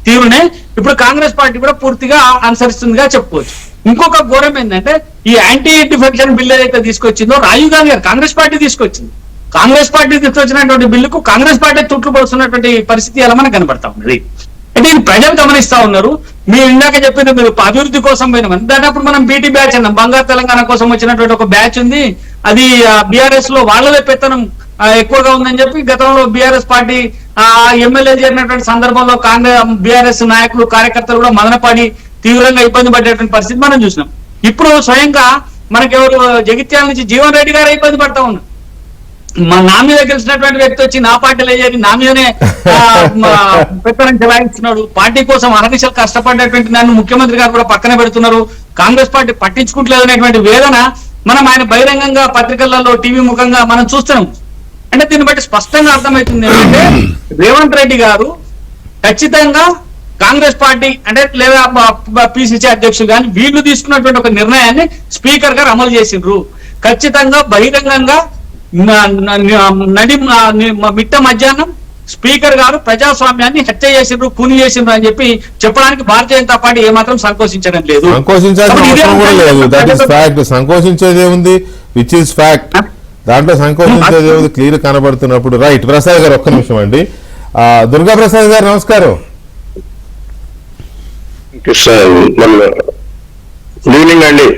తీరునే ఇప్పుడు కాంగ్రెస్ పార్టీ కూడా పూర్తిగా అనుసరిస్తుందిగా చెప్పుకోవచ్చు. ఇంకొక ఘోరం ఏంటంటే ఈ యాంటీ డిఫెక్షన్ బిల్ ఏదైతే తీసుకొచ్చిందో రాజీవ్ గాంధీ గారు కాంగ్రెస్ పార్టీ తీసుకొచ్చింది. కాంగ్రెస్ పార్టీ తీసుకొచ్చినటువంటి బిల్లుకు కాంగ్రెస్ పార్టీ తుట్లు పడుతున్నటువంటి పరిస్థితి ఎలా మనకు కనబడతా ఉన్నది. అంటే ఇది ప్రజలు గమనిస్తా ఉన్నారు. మీరు ఇందాక చెప్పింది మీరు అభివృద్ధి కోసం పోయినామని, దాదాపు మనం బీటీ బ్యాచ్ అన్నాం. బంగారు తెలంగాణ కోసం వచ్చినటువంటి ఒక బ్యాచ్ ఉంది, అది బీఆర్ఎస్ లో వాళ్ళదే పెత్తనం ఎక్కువగా ఉందని చెప్పి గతంలో బీఆర్ఎస్ పార్టీ ఎమ్మెల్యే చేరినటువంటి సందర్భంలో కాంగ్రెస్ బీఆర్ఎస్ నాయకులు కార్యకర్తలు కూడా మదనపడి తీవ్రంగా ఇబ్బంది పడేటువంటి పరిస్థితి మనం చూసినాం. ఇప్పుడు స్వయంగా మనకెవరు జగిత్యాల నుంచి జీవన్ రెడ్డి గారు ఇబ్బంది పడతా ఉన్నారు. నా మీద గెలిచినటువంటి వ్యక్తి వచ్చి నా పార్టీలో చేరి నా మీదనే పెత్తనం చెలాయిస్తున్నాడు. పార్టీ కోసం అహర్నిశలు కష్టపడేటువంటి నన్ను ముఖ్యమంత్రి గారు కూడా పక్కన పెడుతున్నారు, కాంగ్రెస్ పార్టీ పట్టించుకుంటలేదు అనేటువంటి వేదన మనం ఆయన బహిరంగంగా పత్రికలలో టీవీ ముఖంగా మనం చూస్తున్నాం. అంటే దీన్ని బట్టి స్పష్టంగా అర్థమవుతుంది ఏంటంటే రేవంత్ రెడ్డి గారు ఖచ్చితంగా కాంగ్రెస్ పార్టీ అంటే లేదా పిసిసి అధ్యక్షులు కానీ వీళ్ళు తీసుకున్నటువంటి ఒక నిర్ణయాన్ని స్పీకర్ గారు అమలు చేసిండ్రు. ఖచ్చితంగా బహిరంగంగా మిట్ట మధ్యాహ్నం స్పీకర్ గారు ప్రజాస్వామ్యాన్ని హత్య చేసిండ్రు, కూని చేసిండ్రు అని చెప్పి చెప్పడానికి భారతీయ జనతా పార్టీ ఏమాత్రం సంకోచించడం లేదు. సంకోచించేది ఏముంది, విచ్ ఇస్ ఫ్యాక్ట్. దాంట్లో సంకోచించేది ఏముంది, క్లియర్ కనబడుతున్నప్పుడు. రైట్. ప్రసాద్ గారు ఒక్క నిమిషం అండి. దుర్గా ప్రసాద్ గారు నమస్కారం. గుడ్ ఈవినింగ్ అండి.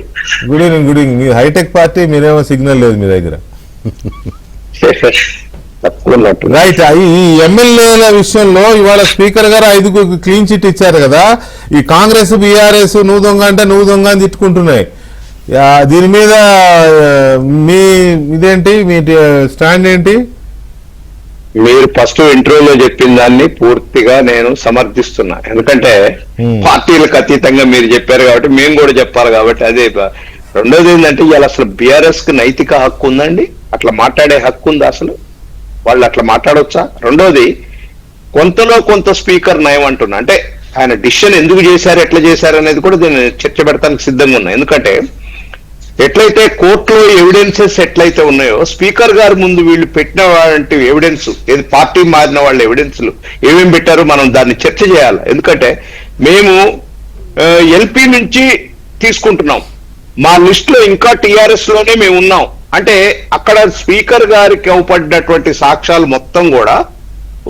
Good evening. Good evening. మీ హైటెక్ పార్టీ, మీరేమో సిగ్నల్ లేదు మీ దగ్గర. రైట్. ఈ ఎమ్మెల్యేల విషయంలో ఇవాళ స్పీకర్ గారు 5 క్లీన్ చిట్ ఇచ్చారు కదా. ఈ కాంగ్రెస్ బీఆర్ఎస్ నువ్వు దొంగ అంటే నువ్వు దొంగ అని తిట్టుకుంటున్నాయి. దీని మీద మీ ఇదేంటి, మీ స్టాండ్ ఏంటి? మీరు ఫస్ట్ ఇంటర్వ్యూలో చెప్పిన దాన్ని పూర్తిగా నేను సమర్థిస్తున్నా. ఎందుకంటే పార్టీలకు అతీతంగా మీరు చెప్పారు కాబట్టి మేము కూడా చెప్పాలి కాబట్టి అదే. రెండోది ఏంటంటే ఇవాళ అసలు బీఆర్ఎస్ కి నైతిక హక్కు ఉందండి? అట్లా మాట్లాడే హక్కు ఉందా అసలు? వాళ్ళు అట్లా మాట్లాడవచ్చా? రెండోది కొంతలో కొంత స్పీకర్ నయం అంటున్నా. అంటే ఆయన డిసిషన్ ఎందుకు చేశారు, ఎట్లా చేశారు అనేది కూడా దీన్ని చర్చ పెడతానికి సిద్ధంగా ఉన్నా. ఎందుకంటే ఎట్లయితే కోర్టులో ఎవిడెన్సెస్ ఎట్లయితే ఉన్నాయో స్పీకర్ గారి ముందు వీళ్ళు పెట్టిన వాటి ఎవిడెన్స్, ఏది పార్టీ మారిన వాళ్ళ ఎవిడెన్స్లు ఏమేమి పెట్టారో మనం దాన్ని చర్చ చేయాలి. ఎందుకంటే మేము ఎల్పీ నుంచి తీసుకుంటున్నాం, మా లిస్ట్ లో ఇంకా టిఆర్ఎస్ లోనే మేము ఉన్నాం. అంటే అక్కడ స్పీకర్ గారికి అవపడినటువంటి సాక్ష్యాలు మొత్తం కూడా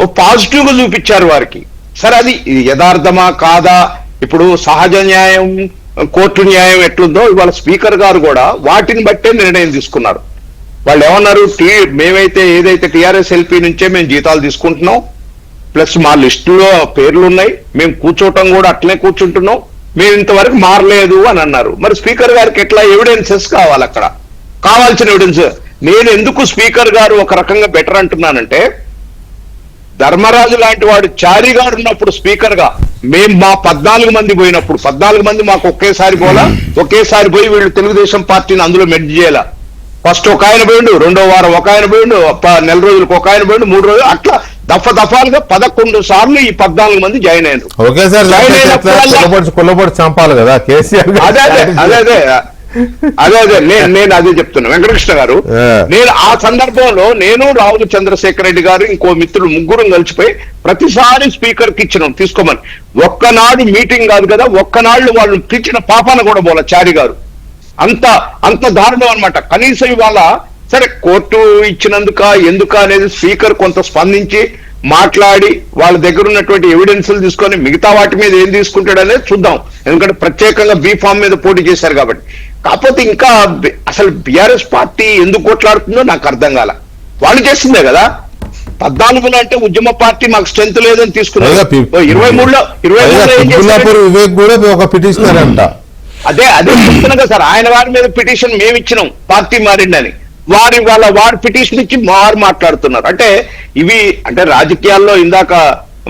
ఓ పాజిటివ్ గా చూపించారు వారికి. సరే అది యథార్థమా కాదా, ఇప్పుడు సహజ న్యాయం కోర్టు న్యాయం ఎట్లుందో ఇవాళ స్పీకర్ గారు కూడా వాటిని బట్టే నిర్ణయం తీసుకున్నారు. వాళ్ళు ఏమన్నారు, మేమైతే ఏదైతే టిఆర్ఎస్ ఎల్పీ నుంచే మేము జీతాలు తీసుకుంటున్నాం, ప్లస్ మా లిస్టులో పేర్లు ఉన్నాయి, మేము కూర్చోవటం కూడా అట్లనే కూర్చుంటున్నాం, మేము ఇంతవరకు మారలేదు అని అన్నారు. మరి స్పీకర్ గారికి ఎట్లా ఎవిడెన్సెస్ కావాలి? అక్కడ కావాల్సిన ఎవిడెన్స్. నేను ఎందుకు స్పీకర్ గారు ఒక రకంగా బెటర్ అంటున్నానంటే, ధర్మరాజు లాంటి వాడు చారి గారు ఉన్నప్పుడు స్పీకర్ గా మేము మా 14 మంది పోయినప్పుడు 14 మంది మాకు ఒకేసారి ఒకేసారి పోయి వీళ్ళు తెలుగుదేశం పార్టీని అందులో మెర్జ్ చేయాల. ఫస్ట్ ఒక ఆయన పోయిండు, రెండో వారం ఒక ఆయన పోయిండు, నెల రోజులకు ఒక ఆయన పోయిండు, 3 రోజులు అట్లా దఫాలుగా 11 సార్లు ఈ 14 మంది జాయిన్ అయ్యారు. ఒకేసారి చంపాలి కదా కేసీఆర్. అదే నేను అదే చెప్తున్నా వెంకటకృష్ణ గారు. నేను ఆ సందర్భంలో నేను రావుల చంద్రశేఖర్ రెడ్డి గారు ఇంకో మిత్రులు ముగ్గురం కలిసిపోయి ప్రతిసారి స్పీకర్ కి ఇచ్చినాం తీసుకోమని. ఒక్కనాడు మీటింగ్ కాదు కదా, ఒక్కనాళ్ళు వాళ్ళు పిలిచిన పాపాన కూడా పోల చారి గారు. అంత దారుణం అనమాట. కనీసం ఇవాళ సరే కోర్టు ఇచ్చినందుక ఎందుక అనేది స్పీకర్ కొంత స్పందించి మాట్లాడి వాళ్ళ దగ్గర ఉన్నటువంటి ఎవిడెన్స్లు తీసుకొని మిగతా వాటి మీద ఏం తీసుకుంటాడు అనేది చూద్దాం. ఎందుకంటే ప్రత్యేకంగా బీ ఫామ్ మీద పోటీ చేశారు కాబట్టి. కాకపోతే ఇంకా అసలు బీఆర్ఎస్ పార్టీ ఎందుకు కొట్లాడుతుందో నాకు అర్థం కాల. వాళ్ళు చేస్తుందే కదా. 14లో అంటే ఉద్యమ పార్టీ మాకు స్ట్రెంత్ లేదని తీసుకున్నారు. 23లో వివేక్ కూడా ఒక పిటిషనర్ అంట. అదే చెప్తున్నా కదా సార్, ఆయన వారి మీద పిటిషన్ మేము ఇచ్చినాం పార్టీ మారిండని. వారి పిటిషన్ ఇచ్చి మాట్లాడుతున్నారు. అంటే ఇవి అంటే రాజకీయాల్లో ఇందాక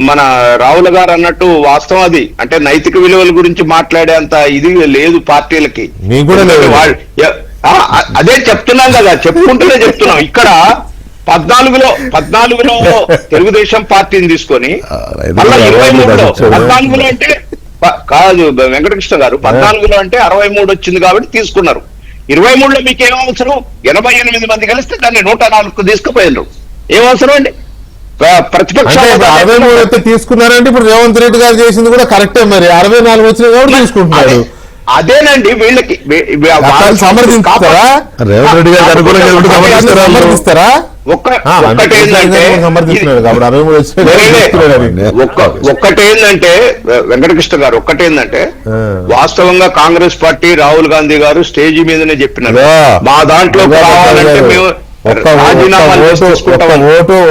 మన రావుల గారు అన్నట్టు వాస్తవం అది. అంటే నైతిక విలువల గురించి మాట్లాడేంత ఇది లేదు పార్టీలకి. అదే చెప్తున్నాం కదా, చెప్పుకుంటూనే చెప్తున్నాం. ఇక్కడ 14లో తెలుగుదేశం పార్టీని తీసుకొని మళ్ళా 23లో 14లో అంటే కాదు వెంకటకృష్ణ గారు, 14లో అంటే 63 వచ్చింది కాబట్టి తీసుకున్నారు. 23లో మీకు ఏం అవసరం? 88 మంది కలిస్తే దాన్ని 104కు తీసుకుపోయినారు. ఏం అవసరం అండి? ప్రతిపక్షాలు 63 తీసుకున్నారంటే ఇప్పుడు రేవంత్ రెడ్డి గారు చేసింది కూడా కరెక్టే. మరి 64 వచ్చిన కూడా తీసుకుంటున్నారు. అదేనండి వీళ్ళకి సమర్థిస్తారా? రేవంత్ రెడ్డి గారికి అనుకూలంగా సమర్థిస్తారా? ఒక్కటేందంటే వెంకటకృష్ణ గారు, ఒక్కటేందంటే వాస్తవంగా కాంగ్రెస్ పార్టీ రాహుల్ గాంధీ గారు స్టేజ్ మీదనే చెప్పినారు మా దాంట్లో కావాలంటే మేము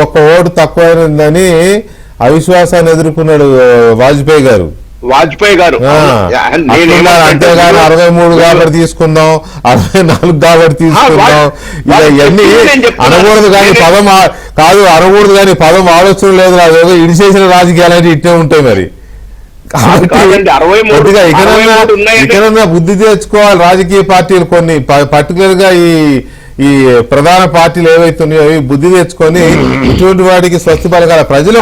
ఒక్క ఓటు తక్కువైందని అవిశ్వాసాన్ని ఎదుర్కొన్నాడు వాజ్పేయి గారు. అంతేగాని 63 కాబట్టి తీసుకుందాం, 64 కాబట్టి తీసుకుందాం, ఇవన్నీ అనకూడదు. కానీ పదం కాదు, అనకూడదు కానీ పదం ఆలోచన లేదు. అదేదో ఇడిచేసిన రాజకీయాలు అంటే ఇట్టే ఉంటాయి. మరి ఇకనన్నా బుద్ధి తెచ్చుకోవాలి రాజకీయ పార్టీలు. కొన్ని పర్టికులర్ గా ఈ ప్రధాన పార్టీలు ఏవైతున్నాయో అవి బుద్ధి తెచ్చుకొని ఇటువంటి వాటికి స్వస్తి పలకాల. ప్రజలు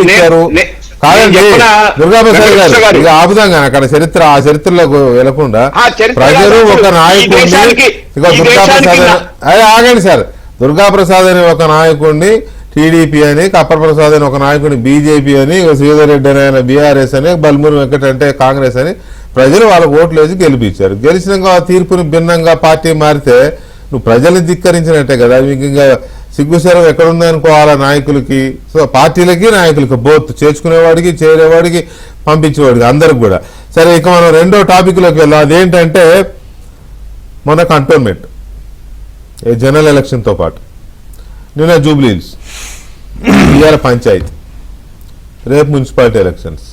ఇచ్చారు కాదండి దుర్గాప్రసాద్ గారు. ఇక ఆపుదాం కానీ అక్కడ ఆ చరిత్రలోకి వెళ్లకుండా ప్రజలు ఒక నాయకుడిని ఆగండి సార్, దుర్గాప్రసాద్ అని ఒక నాయకుడిని టీడీపీ అని, కప్పర్ ప్రసాద్ అని ఒక నాయకుడిని బీజేపీ అని, శ్రీధర్ రెడ్డి అని ఆయన బీఆర్ఎస్ అని, బల్మూరి వెంకట అంటే కాంగ్రెస్ అని ప్రజలు వాళ్ళకు ఓట్లు వేసి గెలిపించారు. గెలిచినాక తీర్పుని భిన్నంగా పార్టీ మారితే నువ్వు ప్రజల్ని ధిక్కరించినట్టే కదా. మీకు ఇంకా సిగ్గుశరం ఎక్కడుంది అనుకోవాలా నాయకులకి, సో పార్టీలకి నాయకులకి బోత్, చేర్చుకునేవాడికి చేరేవాడికి పంపించేవాడికి అందరికి కూడా. సరే ఇక మనం రెండో టాపిక్లోకి వెళ్దాం. అదేంటంటే మన కంటోన్మెంట్ జనరల్ ఎలక్షన్తో పాటు నిన్న జూబ్లీ హిల్స్, ఇవాళ పంచాయతీ, రేపు మున్సిపాలిటీ ఎలక్షన్స్.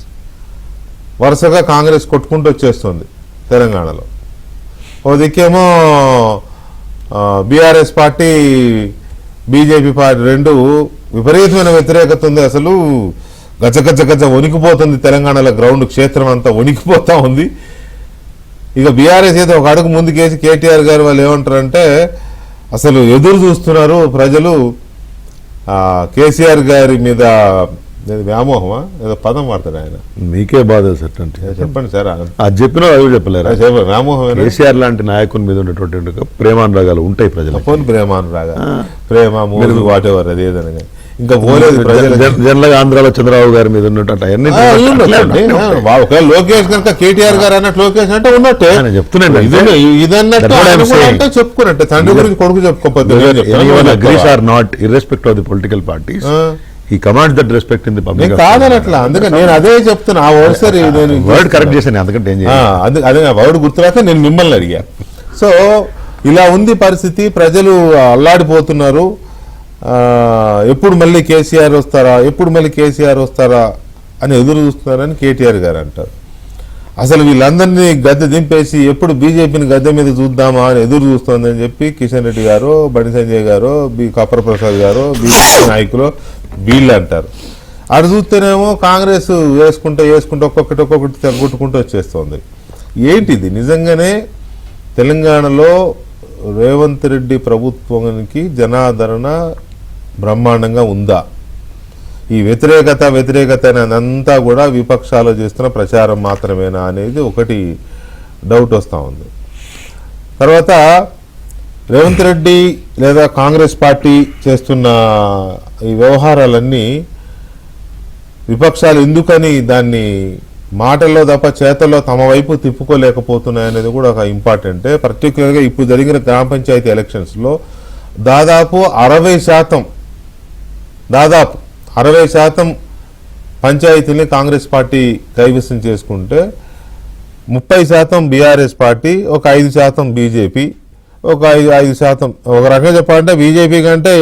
వరుసగా కాంగ్రెస్ కొట్టుకుంటూ వచ్చేస్తుంది తెలంగాణలో. ఓ దిక్కేమో బీఆర్ఎస్ పార్టీ బీజేపీ పార్టీ రెండు విపరీతమైన వ్యతిరేకత ఉంది. అసలు గజ గజ గజ వణికిపోతుంది. తెలంగాణలో గ్రౌండ్ క్షేత్రం అంతా వణికిపోతా ఉంది. ఇక బీఆర్ఎస్ ఏదో ఒక అడుగు ముందుకేసి కేటీఆర్ గారు వాళ్ళు ఏమంటారంటే అసలు ఎదురు చూస్తున్నారు ప్రజలు కేసీఆర్ గారి మీద వ్యామోహమా ఏదో పదం వాడతాడు ఆయన. మీకే బాధ సార్ అంటే చెప్పండి సార్. అది చెప్పినా అది చెప్పలేరు. వ్యామోహం కేసీఆర్ లాంటి నాయకుని మీద ఉన్నటువంటి ప్రేమానురాగాలు ఉంటాయి ప్రజలు. ప్రేమానురాగా ప్రేమ మూడు వాట్ ఎవర్ అది ఏదనగా ఇంకా పోలేదు ప్రజలు. జనరల్ గా ఆంధ్రాలో చంద్రబాబు గారి మీద ఉన్నట్టు అవన్నీ ఒకవేళ లోకేష్ కనుక కేటీఆర్ గారు అన్నట్టు లోకేష్ అంటే ఉన్నట్టే చెప్తున్నాను. ఇదన్నట్టు చెప్పుకున్నట్టే తండ్రి గురించి కొడుకు చెప్పుకోకపోతే or not irrespective of the political parties he commands that respect in the public. కాదనట్లా అందుకని నేను అదే చెప్తున్నా. ఆ వర్డ్ సరే నేను వర్డ్ కరెక్ట్ చేశాను. అందుకంటే ఏం చేయాలి అదే వర్డ్ గుర్తురాక నేను మిమ్మల్ని అడిగా. సో ఇలా ఉంది పరిస్థితి. ప్రజలు అల్లాడిపోతున్నారు. ఎప్పుడు మళ్ళీ కేసీఆర్ వస్తారా ఎప్పుడు మళ్ళీ కేసీఆర్ వస్తారా అని ఎదురు చూస్తున్నారని కేటీఆర్ గారు అంటారు. అసలు వీళ్ళందరినీ గద్దె దింపేసి ఎప్పుడు బీజేపీని గద్దె మీద చూద్దామా అని ఎదురు చూస్తోందని చెప్పి కిషన్ రెడ్డి గారు, బండి సంజయ్ గారు, కప్పర ప్రసాద్ గారు, బీజేపీ నాయకులు వీళ్ళు అంటారు. అటు చూస్తేనేమో కాంగ్రెస్ వేసుకుంటే ఒక్కొక్కటి తగ్గొట్టుకుంటూ వచ్చేస్తుంది. ఏంటిది? నిజంగానే తెలంగాణలో రేవంత్ రెడ్డి ప్రభుత్వానికి జనాదరణ బ్రహ్మాండంగా ఉందా? ఈ వ్యతిరేకత అదంతా కూడా విపక్షాలు చేస్తున్న ప్రచారం మాత్రమేనా అనేది ఒకటి డౌట్ వస్తూ ఉంది. తర్వాత రేవంత్ రెడ్డి లేదా కాంగ్రెస్ పార్టీ చేస్తున్న ఈ వ్యవహారాలన్నీ విపక్షాలు ఎందుకని దాన్ని మాటల్లో తప్ప చేతల్లో తమ వైపు తిప్పుకోలేకపోతున్నాయి అనేది కూడా ఒక ఇంపార్టెంటే. పర్టికులర్గా ఇప్పుడు జరిగిన గ్రామ పంచాయతీ ఎలక్షన్స్లో దాదాపు 60% పంచాయతీని కాంగ్రెస్ పార్టీ కైవసం చేసుకుంటే 30% బీఆర్ఎస్ పార్టీ, ఒక 5% బీజేపీ, ఒక 5% ఒక రకంగా చెప్పాలంటే బీజేపీ కంటే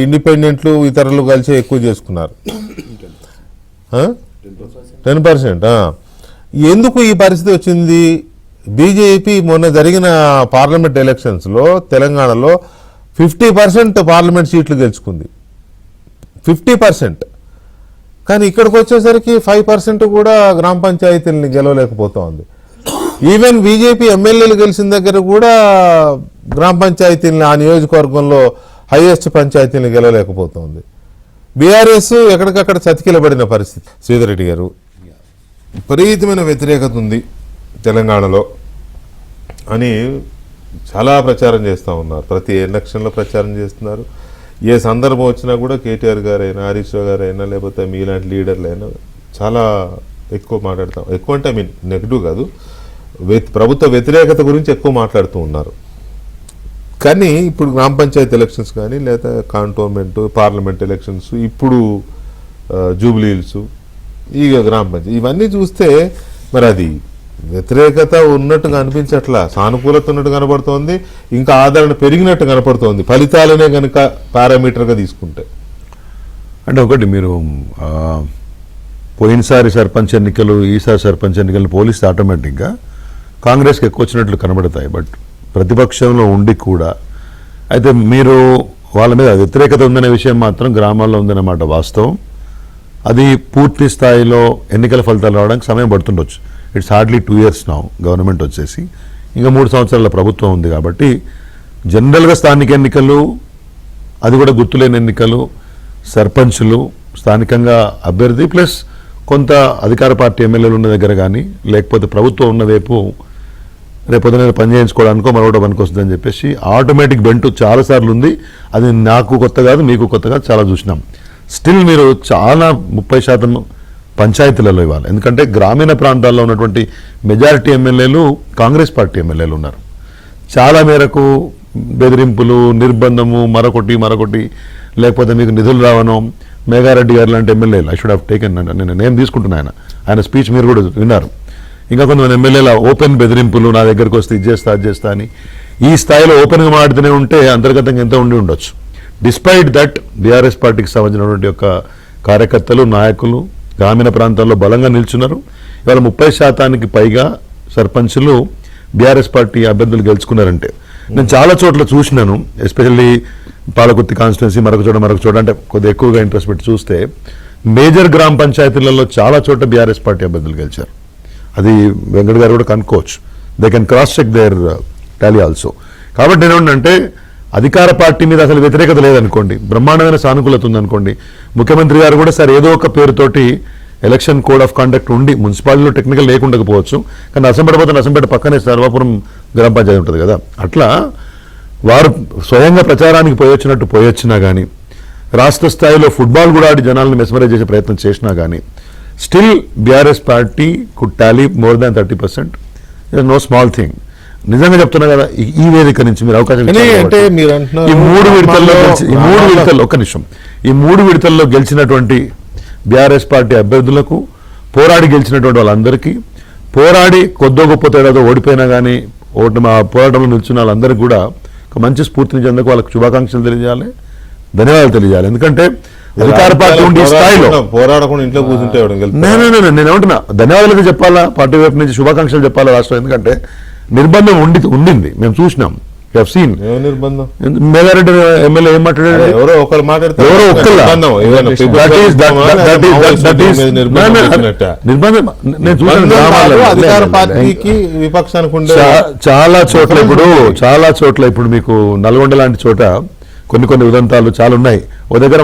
ఇండిపెండెంట్లు ఇతరులు కలిసి ఎక్కువ చేసుకున్నారు. 10%. ఎందుకు ఈ పరిస్థితి వచ్చింది? బీజేపీ మొన్న జరిగిన పార్లమెంట్ ఎలక్షన్స్లో తెలంగాణలో 50% పార్లమెంట్ సీట్లు గెలుచుకుంది. 50%. కానీ ఇక్కడికి వచ్చేసరికి 5% కూడా గ్రామ పంచాయతీలని గెలవలేకపోతుంది. ఈవెన్ బీజేపీ ఎమ్మెల్యేలు గెలిచిన దగ్గర కూడా గ్రామ పంచాయతీలని ఆ నియోజకవర్గంలో హైయెస్ట్ పంచాయతీని గెలవలేకపోతుంది. బీఆర్ఎస్ ఎక్కడికక్కడ చతికిలబడిన పరిస్థితి. శ్రీధర్ రెడ్డి గారు, విపరీతమైన వ్యతిరేకత ఉంది తెలంగాణలో అని చాలా ప్రచారం చేస్తూ ఉన్నారు. ప్రతి ఎలక్షన్లో ప్రచారం చేస్తున్నారు. ఏ సందర్భం వచ్చినా కూడా కేటీఆర్ గారైనా, హరీష్ రావు గారైనా, లేకపోతే మీలాంటి లీడర్లు అయినా చాలా ఎక్కువ మాట్లాడతాం. ఎక్కువ అంటే నెగిటివ్ కాదు, ప్రభుత్వ వ్యతిరేకత గురించి ఎక్కువ మాట్లాడుతూ ఉన్నారు. కానీ ఇప్పుడు గ్రామ పంచాయతీ ఎలక్షన్స్ కానీ, లేదా కాంటోన్మెంట్ పార్లమెంట్ ఎలక్షన్స్, ఇప్పుడు జూబ్లీ హిల్స్, ఈ గ్రామ పంచాయతీ, ఇవన్నీ చూస్తే మరి అది వ్యతిరేకత ఉన్నట్టుగా అనిపించట్లా, సానుకూలత ఉన్నట్టు కనపడుతోంది. ఇంకా ఆదరణ పెరిగినట్టు కనపడుతోంది ఫలితాలనే కనుక పారామీటర్గా తీసుకుంటే. అంటే ఒకటి మీరు పోయినసారి సర్పంచ్ ఎన్నికలు, ఈసారి సర్పంచ్ ఎన్నికలు పోలిస్తే ఆటోమేటిక్గా కాంగ్రెస్కి ఎక్కువ వచ్చినట్లు కనబడతాయి. బట్ ప్రతిపక్షంలో ఉండి కూడా అయితే మీరు వాళ్ళ మీద వ్యతిరేకత ఉందనే విషయం మాత్రం గ్రామాల్లో ఉందన్నమాట వాస్తవం. అది పూర్తి స్థాయిలో ఎన్నికల ఫలితాలు రావడానికి సమయం పడుతుండొచ్చు. It's hardly 2 years now government వచ్చేసి, ఇంకా 3 సంవత్సరాల ప్రభుత్వం ఉంది. కాబట్టి జనరల్గా స్థానిక ఎన్నికలు, అది కూడా గుర్తులేని ఎన్నికలు, సర్పంచులు, స్థానికంగా అభ్యర్థి ప్లస్ కొంత అధికార పార్టీ ఎమ్మెల్యేలు ఉన్న దగ్గర కానీ, లేకపోతే ప్రభుత్వం ఉన్న వైపు రేపొద్దున పని చేయించుకోవడానికో మరొకటి పనికొస్తుందని చెప్పేసి ఆటోమేటిక్ బెంటు చాలాసార్లు ఉంది. అది నాకు కొత్త కాదు, మీకు కొత్త కాదు, చాలా చూసినాం. స్టిల్ మీరు చాలా 30% పంచాయతీలలో ఇవ్వాలి. ఎందుకంటే గ్రామీణ ప్రాంతాల్లో ఉన్నటువంటి మెజారిటీ ఎమ్మెల్యేలు కాంగ్రెస్ పార్టీ ఎమ్మెల్యేలు ఉన్నారు. చాలా మేరకు బెదిరింపులు, నిర్బంధము, మరొకటి లేకపోతే మీకు నిధులు రావడం, మేఘారెడ్డి గారు లాంటి ఎమ్మెల్యేలు, ఐ షుడ్ హావ్ టేకెన్, నేను నేమ్ తీసుకుంటున్నాను, ఆయన స్పీచ్ మీరు కూడా విన్నారు. ఇంకా కొంతమంది ఎమ్మెల్యేల ఓపెన్ బెదిరింపులు, నా దగ్గరకు వస్తే ఇది చేస్తా, అది చేస్తా అని ఈ స్థాయిలో ఓపెన్గా మాట్లాడుతూనే ఉంటే అంతర్గతంగా ఎంత ఉండి ఉండొచ్చు. డిస్పైట్ దట్ బీఆర్ఎస్ పార్టీకి సంబంధించినటువంటి యొక్క కార్యకర్తలు, నాయకులు గ్రామీణ ప్రాంతాల్లో బలంగా నిల్చున్నారు. ఇవాళ 30% పైగా సర్పంచులు బీఆర్ఎస్ పార్టీ అభ్యర్థులు గెలుచుకున్నారంటే నేను చాలా చోట్ల చూసినాను, ఎస్పెషల్లీ పాలకుర్తి కాన్స్టిట్యున్సీ మరొక చోట అంటే కొద్దిగా ఎక్కువగా ఇంట్రెస్ట్ పెట్టి చూస్తే మేజర్ గ్రామ పంచాయతీలలో చాలా చోట్ల బీఆర్ఎస్ పార్టీ అభ్యర్థులు గెలిచారు. అది వెంకట్ గారు కూడా కనుక్కోవచ్చు, they can cross check their tally also. కాబట్టి నేనేమంటే అధికార పార్టీ మీద అసలు వ్యతిరేకత లేదనుకోండి, బ్రహ్మాండమైన సానుకూలత ఉందనుకోండి, ముఖ్యమంత్రి గారు కూడా సరే ఏదో ఒక పేరుతోటి ఎలక్షన్ కోడ్ ఆఫ్ కండక్ట్ ఉండి మున్సిపాలిటీలో టెక్నికల్ లేకుండకపోవచ్చు, కానీ నర్సంపేట పక్కనే సర్వాపురం గ్రామ పంచాయతీ ఉంటుంది కదా, అట్లా వారు స్వయంగా ప్రచారానికి పోయొచ్చినా కానీ రాష్ట్ర స్థాయిలో ఫుట్బాల్ కూడా ఆడి జనాలను మెస్మరైజ్ చేసే ప్రయత్నం చేసినా కానీ still BRS party could tally more than 30%. No small thing. నిజంగా చెప్తున్నా కదా, ఈ వేదిక నుంచి మీరు అవకాశం అంటే మీరు అంటున్నారు ఈ మూడు విడతల్లో గెలిచినటువంటి బీఆర్ఎస్ పార్టీ అభ్యర్థులకు, పోరాడి గెలిచినటువంటి వాళ్ళందరికీ, పోరాడి కొద్దో గొప్ప తేడాతో ఓడిపోయినా కానీ పోరాటంలో నిల్చున్న వాళ్ళందరికీ కూడా ఒక మంచి స్ఫూర్తిని చెందకు వాళ్ళకి శుభాకాంక్షలు తెలియజేయాలి, ధన్యవాదాలు తెలియజేయాలి. ఎందుకంటే అధికార పార్టీ ఉండి స్థాయిలో పోరాడకుండా ఇంట్లో కూర్చుంటే నేను ఏమంటున్నా, ధన్యవాదాలు చెప్పాలా, పార్టీ వైపు నుంచి శుభాకాంక్షలు చెప్పాలా రాష్ట్రం. ఎందుకంటే నిర్బంధం ఉండింది, మేము చూసినాం. నిర్బంధం మేఘారెడ్డి ఎమ్మెల్యే ఏం మాట్లాడారు, ఎవరో ఒకరు మాట్లాడితే నిర్బంధం నేను చూసాను అధికార పార్టీకి విపక్షానికి చాలా చోట్ల ఇప్పుడు మీకు నల్గొండ లాంటి చోట కొన్ని ఉదంతాలు చాలా ఉన్నాయి. ఒక దగ్గర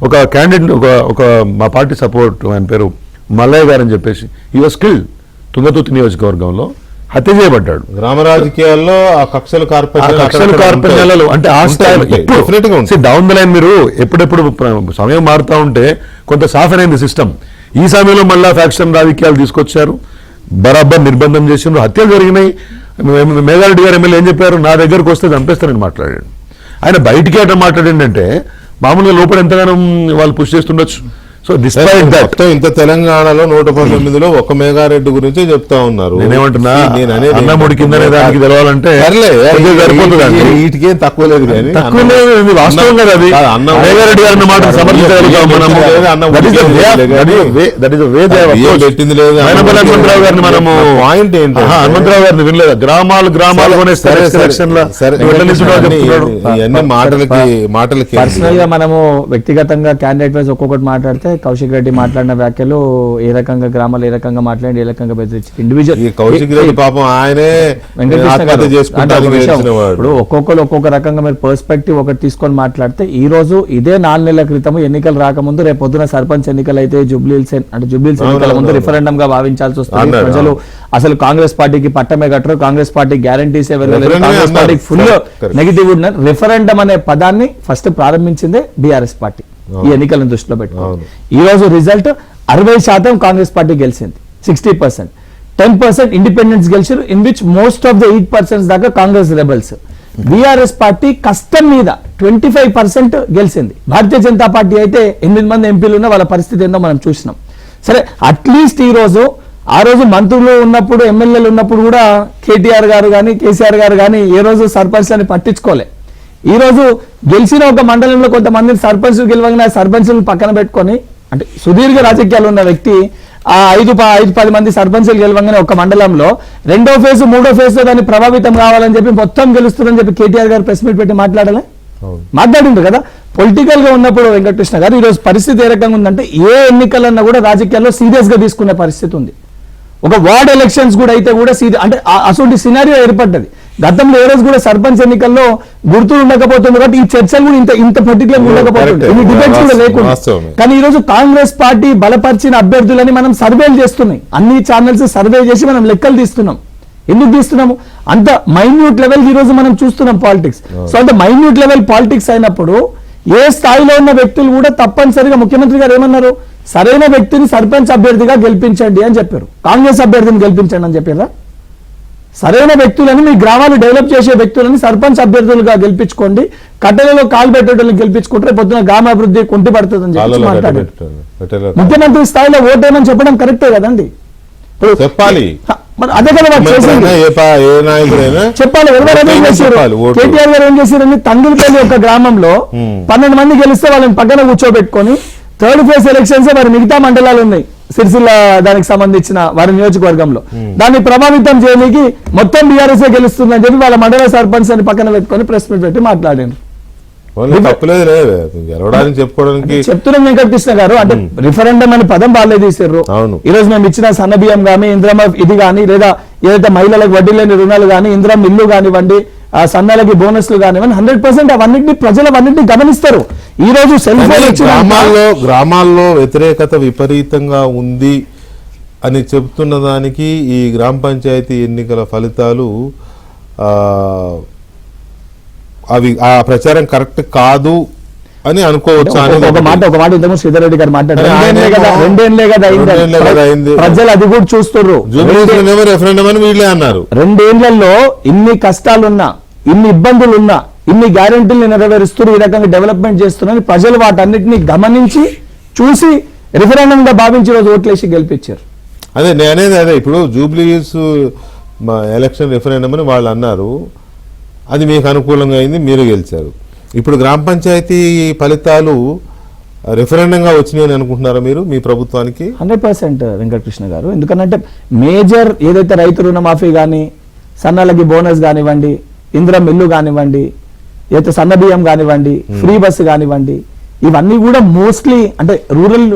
ఒక క్యాండిడేట్ ఒక మా పార్టీ సపోర్ట్ ఆయన పేరు మల్లయ్య గారు అని చెప్పేసి ఈ వాజ్ కిల్డ్ తుంగతుర్తి నియోజకవర్గంలో హత్య చేయబడ్డాడు. గ్రామ రాజకీయాల్లో ఆ కక్షలు కార్పణ్యాలలో అంటే ఆ స్థాయిలో డౌన్ ద లైన్ మీరు ఎప్పుడెప్పుడు సమయం మారుతా ఉంటే కొంత సాఫెన్ అయింది సిస్టమ్. ఈ సమయంలో మళ్ళా ఫ్యాక్షన్ రాజకీయాలు తీసుకొచ్చారు, బరాబర్ నిర్బంధం చేసినారు, హత్యలు జరిగినాయి. మేఘారెడ్డి గారు ఎమ్మెల్యే ఏం చెప్పారు, నా దగ్గరకు వస్తే చంపేస్తారని మాట్లాడాడు. ఆయన బయటికి ఎట్లా మాట్లాడిందంటే మామూలుగా లోపల ఎంతగానో వాళ్ళు పుష్ చేస్తుండొచ్చు. సో మొత్తం ఇంత తెలంగాణలో 119లో ఒక మేఘారెడ్డి గురించి చెప్తా ఉన్నారు. నేనేమంటున్నా, అన్నముడి కిందనే దానికి తెలవాలంటే వీటికేం తక్కువ లేదు, వాస్తవం కదా అది. మేఘారెడ్డి గారి మాట సమర్థించగలుగుతాం మనము. పెట్టింది లేదు. హనుమంతరావు గారిని మనము పాయింట్ ఏంటి, హనుమంతరావు గారిని వినలేదు. గ్రామాలు ఇవన్నీ మాటలకి పర్సనల్ గా మనము వ్యక్తిగతంగా క్యాండిడేట్ వైజ్ ఒక్కొక్కటి మాట్లాడితే కౌశిక్ రెడ్డి మాట్లాడిన వ్యాఖ్యలు ఏ రకంగా గ్రామాలు ఏ రకంగా మాట్లాడి ఏ రకంగా బెదిరించి ఇండివిజువల్ కౌశిక్ రెడ్డి పాపం ఆయనే ఇప్పుడు ఒక్కొక్క రకంగా మీరు పర్స్పెక్టివ్ ఒకటి తీసుకొని మాట్లాడితే ఈ రోజు ఇదే 4 నెలల క్రితం ఎన్నికలు రాకముందు రేపు పొద్దున సర్పంచ్ ఎన్నికలు అయితే జూబ్లీహిల్స్ ఎన్నికల ముందు రిఫరెండం గా భావించాల్సి వస్తుంది. ప్రజలు అసలు కాంగ్రెస్ పార్టీకి పట్టమే కట్టరు, కాంగ్రెస్ పార్టీ గ్యారంటీస్ కాంగ్రెస్ పార్టీకి ఫుల్ నెగిటివ్ ఉన్నారు. రిఫరెండం అనే పదాన్ని ఫస్ట్ ప్రారంభించిందే బీఆర్ఎస్ పార్టీ ఈ ఎన్నికలను దృష్టిలో పెట్టుకోవాలి. ఈ రోజు రిజల్ట్ 60% కాంగ్రెస్ పార్టీ గెలిచింది, 60%, 10% ఇండిపెండెన్స్ గెలిచారు, in which most of the 8% దాకా కాంగ్రెస్ రెబల్స్. బీఆర్ఎస్ పార్టీ కష్టం మీద 25% గెలిచింది. భారతీయ జనతా పార్టీ అయితే 8 మంది ఎంపీలు ఉన్న వాళ్ళ పరిస్థితి ఏందో మనం చూసినాం. సరే అట్లీస్ట్ ఈ రోజు ఆ రోజు మంత్రులు ఉన్నప్పుడు ఎమ్మెల్యేలు ఉన్నప్పుడు కూడా కేటీఆర్ గారు కానీ కేసీఆర్ గారు కానీ ఏ రోజు సర్పంచ్ అని పట్టించుకోలే. ఈ రోజు గెలిచిన ఒక మండలంలో కొంతమంది సర్పంచులు గెలవగానే సర్పంచులను పక్కన పెట్టుకొని, అంటే సుదీర్ఘ రాజకీయాలు ఉన్న వ్యక్తి ఆ 5-10 మంది సర్పంచులు గెలవగానే ఒక మండలంలో 2వ ఫేజ్ 3వ ఫేజ్ లో దాన్ని ప్రభావితం కావాలని చెప్పి మొత్తం గెలుస్తుందని చెప్పి కేటీఆర్ గారు ప్రెస్ మీట్ పెట్టి మాట్లాడిండ్రు కదా. పొలిటికల్ గా ఉన్నప్పుడు వెంకటకృష్ణ గారు ఈ రోజు పరిస్థితి ఏ రకంగా ఉందంటే ఏ ఎన్నికలన్నా కూడా రాజకీయాల్లో సీరియస్ గా తీసుకునే పరిస్థితి ఉంది. ఒక వార్డ్ ఎలక్షన్స్ కూడా అయితే కూడా అంటే అసలు సినారియో ఏర్పడ్డది. గతంలో ఏ రోజు కూడా సర్పంచ్ ఎన్నికల్లో గుర్తులు ఉండకపోతుంది కాబట్టి ఈ చర్చలు కూడా ఇంత పర్టికులర్ ఉండకపోతుంది, ఇన్ని డిబేట్స్ కూడా లేకుండా. కానీ ఈ రోజు కాంగ్రెస్ పార్టీ బలపరిచిన అభ్యర్థులని మనం సర్వేలు చేస్తున్నాయి, అన్ని ఛానల్స్ సర్వే చేసి మనం లెక్కలు తీస్తున్నాం. ఎందుకు తీస్తున్నాము, అంత మైన్యూట్ లెవెల్ ఈ రోజు మనం చూస్తున్నాం పాలిటిక్స్. సో అంత మైన్యూట్ లెవెల్ పాలిటిక్స్ అయినప్పుడు ఏ స్థాయిలో ఉన్న వ్యక్తులు కూడా తప్పనిసరిగా ముఖ్యమంత్రి గారు ఏమన్నారు, సరైన వ్యక్తిని సర్పంచ్ అభ్యర్థిగా గెలిపించండి అని చెప్పారు. కాంగ్రెస్ అభ్యర్థిని గెలిపించండి అని చెప్పారా? సరైన వ్యక్తులని, మీ గ్రామాలు డెవలప్ చేసే వ్యక్తులని సర్పంచ్ అభ్యర్థులుగా గెలిపించుకోండి, కట్టెలలో కాలు పెట్టేటోళ్ళని గెలిపించుకుంటే పొద్దున గ్రామాభివృద్ధి కుంటి పడుతుందని చెప్పి మాట్లాడారు. ముఖ్యమంత్రి స్థాయిలో ఓటేమని చెప్పడం కరెక్టే కదండి, చెప్పాలి. అదే కదా చెప్పాలి. ఎవరు ఏం చేశారు, కేటీఆర్ గారు ఏం చేశారని తంగిలిపల్లి ఒక గ్రామంలో 12 మంది గెలిస్తే వాళ్ళని పక్కన కూర్చోబెట్టుకొని 3rd ఫేజ్ ఎలక్షన్స్ మరి మిగతా మండలాలు ఉన్నాయి సిరిసిల్ల దానికి సంబంధించిన వారి నియోజకవర్గంలో దాన్ని ప్రభావితం చేయడానికి మొత్తం బీఆర్ఎస్ గెలుస్తుందని చెప్పి వాళ్ళ మండల సర్పంచ్ అని పక్కన పెట్టుకొని ప్రెస్ మీట్ పెట్టి మాట్లాడారు. తప్పలేదు లేదు గెలవడానికి చెప్పుకోవడానికి చెప్తున్నాం వెంకటకృష్ణ గారు, అంటే రిఫరెండం అనే పదం వాళ్ళే తీసారు. అవును. ఈ రోజు మేము ఇచ్చిన సన్న బియ్యం కానీ ఇంద్రమ ఇది కానీ లేదా ఏదైతే మహిళలకు వడ్డీ లేని రుణాలు కానీ ఇంద్రం ఇల్లు కానివ్వండి, ఆ సన్నలకి బోనస్లు కానివ్వండి, 100% అవన్నింటినీ ప్రజలు అవన్నింటినీ గమనిస్తారు. ఈ రోజు సెల్ ఫోన్ గ్రామాల్లో వ్యతిరేకత విపరీతంగా ఉంది అని చెప్తున్న దానికి ఈ గ్రామ పంచాయతీ ఎన్నికల ఫలితాలు అవి ఆ ప్రచారం కరెక్ట్ కాదు అని అనుకోవచ్చు. ఒక మాట ఇంతకు శ్రీధర్ రెడ్డి గారు మాట్లాడారు, రెండేళ్లే కదా అయింది, ప్రజలు అది కూడా చూస్తున్నారు. రెఫరెండం అని వీళ్ళే అన్నారు. 2 ఏళ్లలో ఇన్ని కష్టాలున్నా, ఇన్ని ఇబ్బందులున్నా, ఇన్ని గ్యారెంటీలు నెరవేరుస్తూ ఈ రకంగా డెవలప్మెంట్ చేస్తున్నారని ప్రజలు వాటన్నిటిని గమనించి చూసి రిఫరెండం గా భావించి రోజు ఓట్లేసి గెలిపించారు. అదే నేనేది అదే ఇప్పుడు జూబ్లీస్ ఎలక్షన్ రిఫరెండం అని వాళ్ళు అన్నారు, అది మీకు అనుకూలంగా అయింది, మీరు గెలిచారు. ఇప్పుడు గ్రామ పంచాయతీ ఫలితాలు రిఫరెండంగా వచ్చినాయని అనుకుంటున్నారా మీరు మీ ప్రభుత్వానికి? 100% వెంకటకృష్ణ గారు. ఎందుకంటే మేజర్ ఏదైతే రైతు రుణమాఫీ కానీ, సన్నలకి బోనస్ కానివ్వండి, ఇంద్రం ఇల్లు కానివ్వండి, ఏదైతే సన్న బియ్యం కానివ్వండి, ఫ్రీ బస్సు కానివ్వండి, ఇవన్నీ కూడా మోస్ట్లీ అంటే రూరల్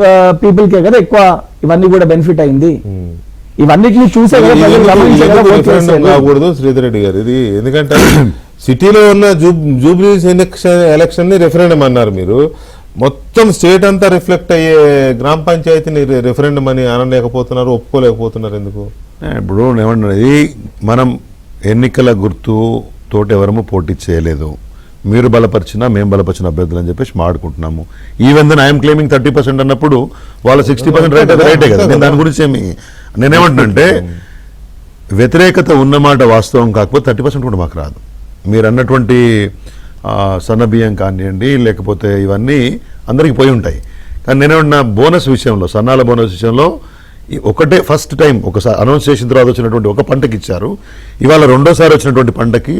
పీపుల్కే కదా ఎక్కువ ఇవన్నీ కూడా బెనిఫిట్ అయింది. ఇవన్నిటిని చూసే కాకూడదు శ్రీధర్ రెడ్డి గారు ఇది, ఎందుకంటే సిటీలో ఉన్న జూబ్లీస్ ఎలక్షన్ ని రిఫరెండం అన్నారు మీరు, మొత్తం స్టేట్ అంతా రిఫ్లెక్ట్ అయ్యే గ్రామ పంచాయతీని రిఫరెండం అని అనలేకపోతున్నారు, ఒప్పుకోలేకపోతున్నారు ఎందుకు? ఇప్పుడు ఏమంటున్నది, మనం ఎన్నికల గుర్తు తోటి ఎవరము పోటీ చేయలేదు, మీరు బలపరిచినా మేము బలపరిచిన అభ్యర్థులు అని చెప్పేసి మాట్లాడుకుంటున్నాము. ఈవెన్ దెన్ ఐఎమ్ క్లెయిమింగ్ 30% అన్నప్పుడు వాళ్ళ 60% రైటే కదా. నేను దాని గురించి నేనేమంటున్నానంటే వ్యతిరేకత ఉన్నమాట వాస్తవం, కాకపోతే 30% కూడా మాకు రాదు. మీరు అన్నటువంటి సన్న బియ్యం కానివ్వండి, లేకపోతే ఇవన్నీ అందరికీ పోయి ఉంటాయి. కానీ నేనేమన్నా బోనస్ విషయంలో, సన్నాల బోనస్ విషయంలో ఒకటే ఫస్ట్ టైం ఒకసారి అనౌన్స్ చేసిన తర్వాత వచ్చినటువంటి ఒక పంటకి ఇచ్చారు. ఇవాళ రెండోసారి వచ్చినటువంటి పంటకి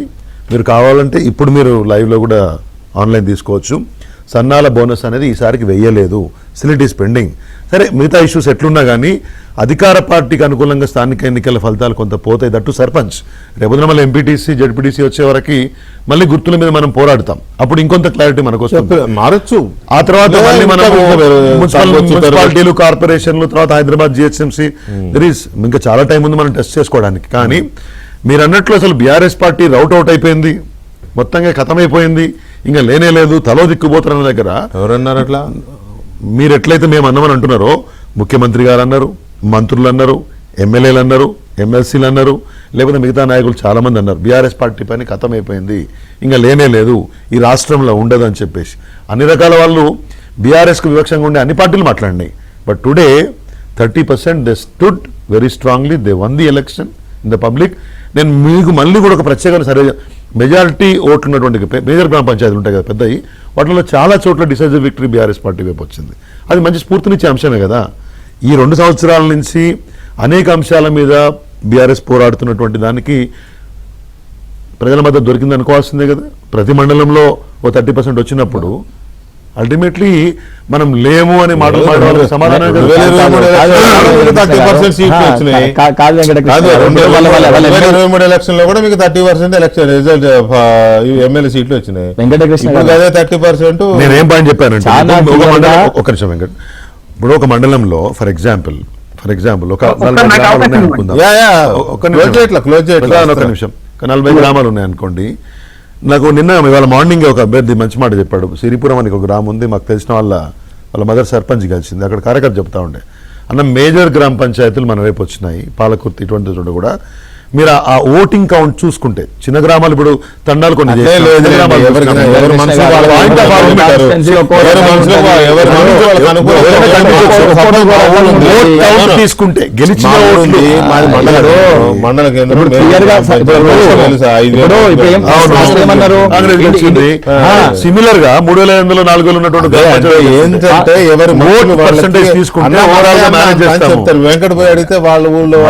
మీరు కావాలంటే ఇప్పుడు మీరు లైవ్లో కూడా ఆన్లైన్ తీసుకోవచ్చు. సన్నాల బోనస్ అనేది ఈసారికి వెయ్యలేదు, స్టిల్ ఇట్ ఈస్ పెండింగ్. సరే, మిగతా ఇష్యూస్ ఎట్లున్నా కానీ అధికార పార్టీకి అనుకూలంగా స్థానిక ఎన్నికల ఫలితాలు కొంత పోతాయి. దట్టు సర్పంచ్ రేపు మళ్ళీ ఎంపీటీసీ జడ్పీటీసీ వచ్చే వరకు మళ్ళీ గుర్తుల మీద మనం పోరాడతాం. అప్పుడు ఇంకొంత క్లారిటీ మనకు వస్తుంది, మారచ్చు. ఆ తర్వాత మళ్ళీ మనం మున్సిపాలిటీలు, కార్పొరేషన్లు, తర్వాత హైదరాబాద్ జిహెచ్ఎంసీ, దర్ ఈస్ ఇంకా చాలా టైం ఉంది మనం టెస్ట్ చేసుకోవడానికి. కానీ మీరు అన్నట్లు అసలు బీఆర్ఎస్ పార్టీ అవుట్ అయిపోయింది, మొత్తంగా ఖతమైపోయింది, ఇంకా లేనే లేదు, తలో దిక్కుపోతున్న దగ్గర ఎవరన్నారు అట్లా? మీరు ఎట్లయితే మేము అన్నామని అంటున్నారో ముఖ్యమంత్రి గారు అన్నారు, మంత్రులు అన్నారు, ఎమ్మెల్యేలు అన్నారు, ఎమ్మెల్సీలు అన్నారు, లేకపోతే మిగతా నాయకులు చాలా మంది అన్నారు బీఆర్ఎస్ పార్టీ పైన ఖతమైపోయింది, ఇంకా లేనే లేదు, ఈ రాష్ట్రంలో ఉండదు అని చెప్పేసి. అన్ని రకాల వాళ్ళు బీఆర్ఎస్కు వివక్షంగా ఉండే అన్ని పార్టీలు మాట్లాడినాయి. But today 30% they stood very strongly, they won the election in the public. నేను మీకు మళ్ళీ కూడా ఒక ప్రత్యేకమైన సరే మెజారిటీ ఓట్లు ఉన్నటువంటి మేజర్ గ్రామ పంచాయతీలు ఉంటాయి కదా పెద్దవి, వాటిలో చాలా చోట్ల డిసైజివ్ విక్టరీ బీఆర్ఎస్ పార్టీ వైపు వచ్చింది. అది మంచి స్ఫూర్తినిచ్చే అంశమే కదా. ఈ 2 సంవత్సరాల నుంచి అనేక అంశాల మీద బీఆర్ఎస్ పోరాడుతున్నటువంటి దానికి ప్రజల మద్దతు దొరికింది అనుకోవాల్సిందే కదా. ప్రతి మండలంలో ఓ 30% వచ్చినప్పుడు అల్టిమేట్లీ మనం లేము అని మాట్లాడే సమాధానం ఎలక్షన్ లో కూడా మీకు 30% ఎలక్షన్ రిజల్ట్ ఎమ్మెల్యే సీట్లు వచ్చినాయి. అదే 30%. నేనేం పాయింట్ చెప్పానంటే ఒక నిమిషం వెంకట్, ఇప్పుడు ఒక మండలంలో ఫర్ ఎగ్జాంపుల్ ఒక 40 గ్రామాలు ఉన్నాయి అనుకుందాం, ఒక నిమిషం 40 గ్రామాలు ఉన్నాయి అనుకోండి. నాకు ఇవాళ మార్నింగ్ ఒక అభ్యర్థి మంచి మాట చెప్పాడు. సిరిపురం అని ఒక గ్రామం ఉంది, మాకు తెలిసిన వాళ్ళ మదర్ సర్పంచ్ కలిసింది. అక్కడ కార్యకర్త చెప్తా ఉండే, అన్న మేజర్ గ్రామ పంచాయతీలు మన వైపు వచ్చినాయి, పాలకుర్తి ఇటువంటి చోట కూడా. మీరు ఆ ఓటింగ్ కౌంట్ చూసుకుంటే చిన్న గ్రామాలు ఇప్పుడు తండాలు కొన్ని తీసుకుంటే గెలిచిన మండల కేంద్రం సిమిలర్ గా 3,500 4,000 ఉన్నటువంటి ఏంటంటే ఎవరు పర్సెంటేజ్ తీసుకుంటే ఓవరాల్ గా మేనేజ్ చేస్తారు. వెంకట పోయి అడిగితే వాళ్ళ ఊళ్ళో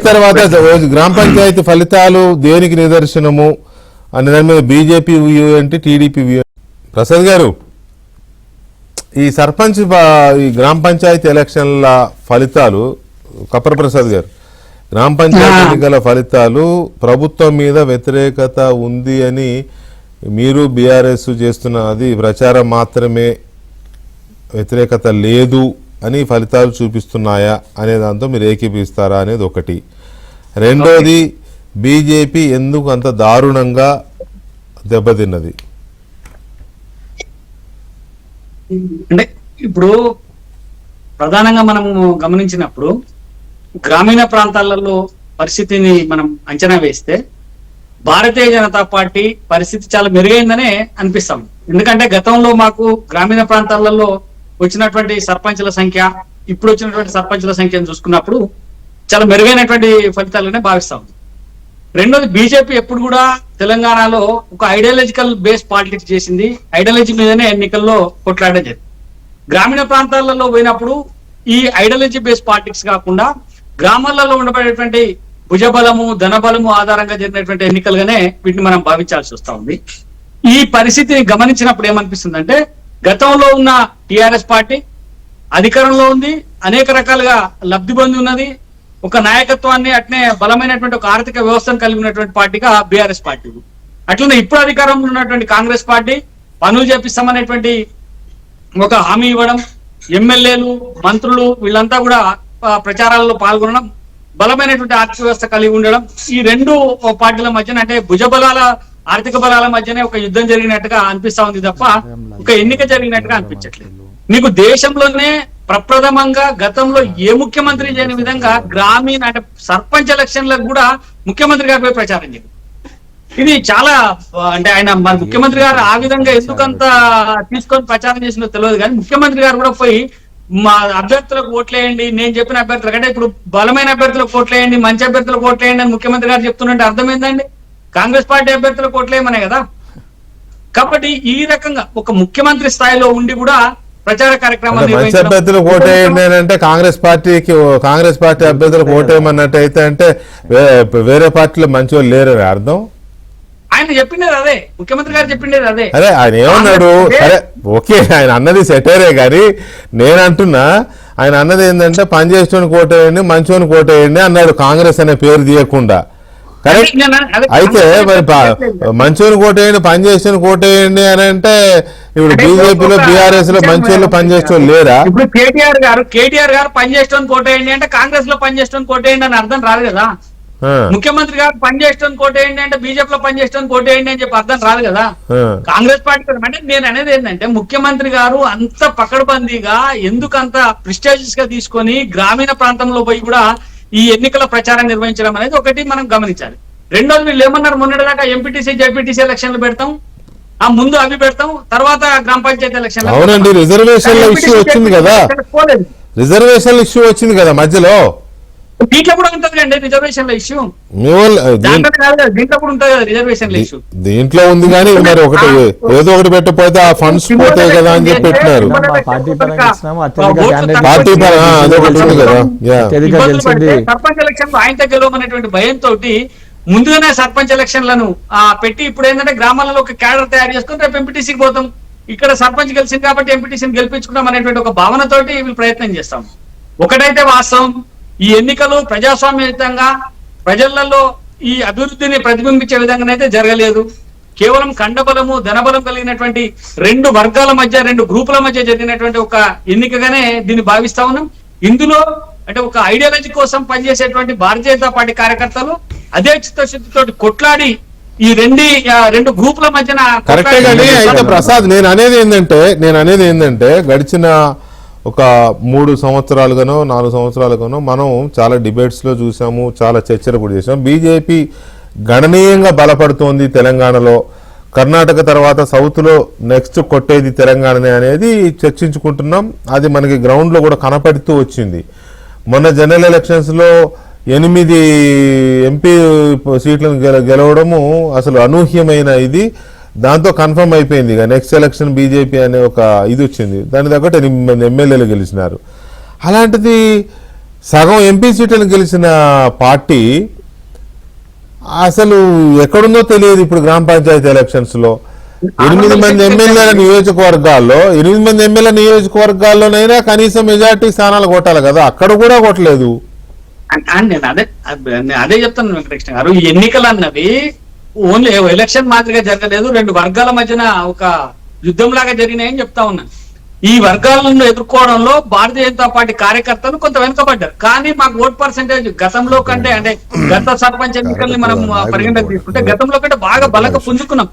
తర్వాత గ్రామ పంచాయతీ ఫలితాలు దేనికి నిదర్శనము అనే దాని మీద బీజేపీ వ్యూ ఏంటి, టీడీపీ వ్యూ? ప్రసాద్ గారు, ఈ సర్పంచ్ ఈ గ్రామ పంచాయతీ ఎలక్షన్ల ఫలితాలు, కప్పర ప్రసాద్ గారు, గ్రామ పంచాయతీ ఎన్నికల ఫలితాలు ప్రభుత్వం మీద వ్యతిరేకత ఉంది అని మీరు బీఆర్ఎస్ చేస్తున్న అది ప్రచారం మాత్రమే, వ్యతిరేకత లేదు అని ఫలితాలు చూపిస్తున్నాయా అనే దాంతో మీరు ఏకీపిస్తారా అనేది ఒకటి. రెండోది, బీజేపీ ఎందుకు అంత దారుణంగా దెబ్బతిన్నది? అంటే ఇప్పుడు ప్రధానంగా మనము గమనించినప్పుడు గ్రామీణ ప్రాంతాలలో పరిస్థితిని మనం అంచనా వేస్తే భారతీయ జనతా పార్టీ పరిస్థితి చాలా మెరుగైందనే అనిపిస్తాం. ఎందుకంటే గతంలో మాకు గ్రామీణ ప్రాంతాలలో వచ్చినటువంటి సర్పంచుల సంఖ్య, ఇప్పుడు వచ్చినటువంటి సర్పంచుల సంఖ్యను చూసుకున్నప్పుడు చాలా మెరుగైనటువంటి ఫలితాలనే భావిస్తాం. రెండోది, బీజేపీ ఎప్పుడు కూడా తెలంగాణలో ఒక ఐడియాలజికల్ బేస్ పాలిటిక్స్ చేసింది, ఐడియాలజీ మీదనే ఎన్నికల్లో కొట్లాడడం జరిగింది. గ్రామీణ ప్రాంతాలలో పోయినప్పుడు ఈ ఐడియాలజీ బేస్ పాలిటిక్స్ కాకుండా గ్రామాలలో ఉండబడేటువంటి భుజబలము, ధనబలము ఆధారంగా జరిగినటువంటి ఎన్నికలుగానే వీటిని మనం భావించాల్సి వస్తా ఉంది. ఈ పరిస్థితిని గమనించినప్పుడు ఏమనిపిస్తుందంటే, గతంలో ఉన్న టిఆర్ఎస్ పార్టీ అధికారంలో ఉంది, అనేక రకాలుగా లబ్ధి పొంది ఉన్నది, ఒక నాయకత్వాన్ని అట్నే బలమైనటువంటి ఒక ఆర్థిక వ్యవస్థను కలిగి ఉన్నటువంటి పార్టీగా బీఆర్ఎస్ పార్టీ. అట్లనే ఇప్పుడు అధికారంలో ఉన్నటువంటి కాంగ్రెస్ పార్టీ పనులు చేపిస్తామనేటువంటి ఒక హామీ ఇవ్వడం, ఎమ్మెల్యేలు, మంత్రులు వీళ్ళంతా కూడా ప్రచారాల్లో పాల్గొనడం, బలమైనటువంటి ఆర్థిక వ్యవస్థ కలిగి ఉండడం, ఈ రెండు పార్టీల మధ్యన అంటే భుజబలాల ఆర్థిక బలాల మధ్యనే ఒక యుద్ధం జరిగినట్టుగా అనిపిస్తా ఉంది తప్ప ఒక ఎన్నిక జరిగినట్టుగా అనిపించట్లేదు. మీకు దేశంలోనే ప్రప్రథమంగా గతంలో ఏ ముఖ్యమంత్రి చేయని విధంగా గ్రామీణ అంటే సర్పంచ్ ఎలక్షన్లకు కూడా ముఖ్యమంత్రి గారు పోయి ప్రచారం చేయాలి. ఇది చాలా అంటే ఆయన మన ముఖ్యమంత్రి గారు ఆ విధంగా ఎందుకంత తీసుకొని ప్రచారం చేసినో తెలియదు, కానీ ముఖ్యమంత్రి గారు కూడా పోయి మా అభ్యర్థులకు ఓట్లేయండి, నేను చెప్పిన అభ్యర్థులకు అంటే ఇప్పుడు బలమైన అభ్యర్థులకు ఓట్లేయండి, మంచి అభ్యర్థులకు ఓట్లేయండి అని ముఖ్యమంత్రి గారు చెప్తున్నట్టు అర్థమైందండి. కాంగ్రెస్ పార్టీ అభ్యర్థులకు ఓట్లేయమనే కదా. కాబట్టి ఈ రకంగా ఒక ముఖ్యమంత్రి స్థాయిలో ఉండి కూడా ప్రచార కార్యక్రమాలు మంచి అభ్యర్థులకు ఓటేయండి అంటే కాంగ్రెస్ పార్టీ అభ్యర్థులకు ఓటేయమన్నట్టు అయితే అంటే వేరే పార్టీలో మంచి వాళ్ళు లేరని అర్థం. ఆయన చెప్పిండేది అదే, ముఖ్యమంత్రి గారు చెప్పిండేది అదే. అరే ఆయన ఏమన్నాడు, సరే ఓకే ఆయన అన్నది సెటరే, కానీ నేను అంటున్నా ఆయన అన్నది ఏంటంటే పని చేసేవాని కోటేయండి, మంచివాని కోటేయండి అన్నాడు, కాంగ్రెస్ అనే పేరు తీయకుండా. కరెక్ట్. అయితే మరి మంచివాని కోటేయండి, పని చేసేవాని కోటేయండి అని అంటే ఇప్పుడు బీజేపీలో బీఆర్ఎస్ లో మంచి పనిచేసేవాళ్ళు లేరా? ఇప్పుడు కేటీఆర్ గారు పనిచేసేవాని కోటేయండి అంటే కాంగ్రెస్ లో పనిచేసేవాని కోటేయండి అని అర్థం రాదు కదా. ముఖ్యమంత్రి గారు పనిచేసేవాని కోటేయండి అంటే బీజేపీలో పనిచేసేవాని కోటేయండి అని చెప్పి అర్థం రాదు కదా. కాంగ్రెస్ పార్టీ అంటే నేను అనేది ఏంటంటే ముఖ్యమంత్రి గారు అంత పకడ్బందీగా ఎందుకు అంత ప్రిస్టేజియస్ గా తీసుకొని గ్రామీణ ప్రాంతంలో పోయి కూడా ఈ ఎన్నికల ప్రచారం నిర్వహించడం అనేది ఒకటి మనం గమనించాలి. రెండోది, వీళ్ళు ఏమన్నారు మొన్నటిదాకా ఎంపీటీసీ జెడ్పీటీసీ ఎలక్షన్లు పెడతాం, ఆ ముందు అవి పెడతాం, తర్వాత గ్రామ పంచాయతీ ఎలక్షన్. అవునండి, రిజర్వేషన్ల ఇష్యూ వచ్చింది కదా, రిజర్వేషన్ల ఇష్యూ వచ్చింది కదా మధ్యలో. దీంట్లో కూడా ఉంటది అండి రిజర్వేషన్ల ఇష్యూ, దీంట్లో కూడా ఉంటది కదా రిజర్వేషన్ల ఇష్యూ. దీంట్లో ఉంది కానీ మరి ఒకటి ఏదో ఒకటి పెట్టకపోతే ఆ ఫండ్స్ పోతాయి కదా అని చెప్పి పెట్టినారు. పార్టీ సర్పంచ్ ఎలక్షన్ ఆయన గెలవమనేటువంటి భయంతో ముందుగానే సర్పంచ్ ఎలక్షన్లను పెట్టి ఇప్పుడు ఏంటంటే గ్రామాలలో ఒక క్యాడర్ తయారు చేసుకుని రేపు ఎంపీటీసీకి పోతాం, ఇక్కడ సర్పంచ్ గెలిచింది కాబట్టి ఎంపీటీసీని గెలిపించుకున్నాం అనేటువంటి ఒక భావనతోటి వీళ్ళు ప్రయత్నం చేస్తాం. ఒకటైతే వాస్తవం, ఈ ఎన్నికలు ప్రజాస్వామ్యయుతంగా ప్రజలలో ఈ అభివృద్ధిని ప్రతిబింబించే విధంగానైతే జరగలేదు. కేవలం కండబలము, ధనబలం కలిగినటువంటి రెండు వర్గాల మధ్య, రెండు గ్రూపుల మధ్య జరిగినటువంటి ఒక ఎన్నికగానే దీన్ని భావిస్తా ఉన్నాం. ఇందులో అంటే ఒక ఐడియాలజీ కోసం పనిచేసేటువంటి భారతీయ జనతా పార్టీ కార్యకర్తలు అదే చిత్తశుద్ధితో కొట్లాడి ఈ రెండు గ్రూపుల మధ్యన కరెక్టే. కానీ అయితే ప్రసాద్ నేను అనేది ఏంటంటే గడిచిన ఒక 3 సంవత్సరాలుగానో 4 సంవత్సరాలుగానో మనం చాలా డిబేట్స్లో చూసాము, చాలా చర్చలు కూడా చేసాం. బీజేపీ గణనీయంగా బలపడుతోంది తెలంగాణలో, కర్ణాటక తర్వాత సౌత్లో నెక్స్ట్ కొట్టేది తెలంగాణనే అనేది చర్చించుకుంటున్నాం. అది మనకి గ్రౌండ్లో కూడా కనపడుతూ వచ్చింది. మొన్న జనరల్ ఎలక్షన్స్లో 8 ఎంపీ సీట్లను గెలవడము అసలు అనూహ్యమైన ఇది. దాంతో కన్ఫర్మ్ అయిపోయింది ఇక నెక్స్ట్ ఎలక్షన్ బీజేపీ అనే ఒక ఇది వచ్చింది. దాని తగ్గట్టు 8 ఎమ్మెల్యేలు గెలిచినారు. అలాంటిది సగం ఎంపీ సీట్లను గెలిచిన పార్టీ అసలు ఎక్కడుందో తెలియదు ఇప్పుడు గ్రామ పంచాయతీ ఎలక్షన్స్లో. 8 మంది ఎమ్మెల్యేల నియోజకవర్గాల్లోనైనా కనీసం మెజార్టీ స్థానాలు కొట్టాలి కదా, అక్కడ కూడా కొట్టలేదు. నేను అదే చెప్తాను వెంకటకృష్ణ గారు, ఈ ఎన్నికలు అన్నవి ఓన్లీ ఎలక్షన్ మాదిరిగా జరగలేదు, 2 వర్గాల మధ్యన ఒక యుద్ధం లాగా జరిగినాయని చెప్తా ఉన్నాను. ఈ వర్గాలను ఎదుర్కోవడంలో భారతీయ జనతా పార్టీ కార్యకర్తలు కొంత వెనుకబడ్డారు. కానీ మాకు ఓట్ పర్సెంటేజ్ గతంలో కంటే, అంటే గత సర్పంచ్ ఎన్నికల్ని మనం పరిగణన తీసుకుంటే గతంలో కంటే బాగా బలంగా పుంజుకున్నాం.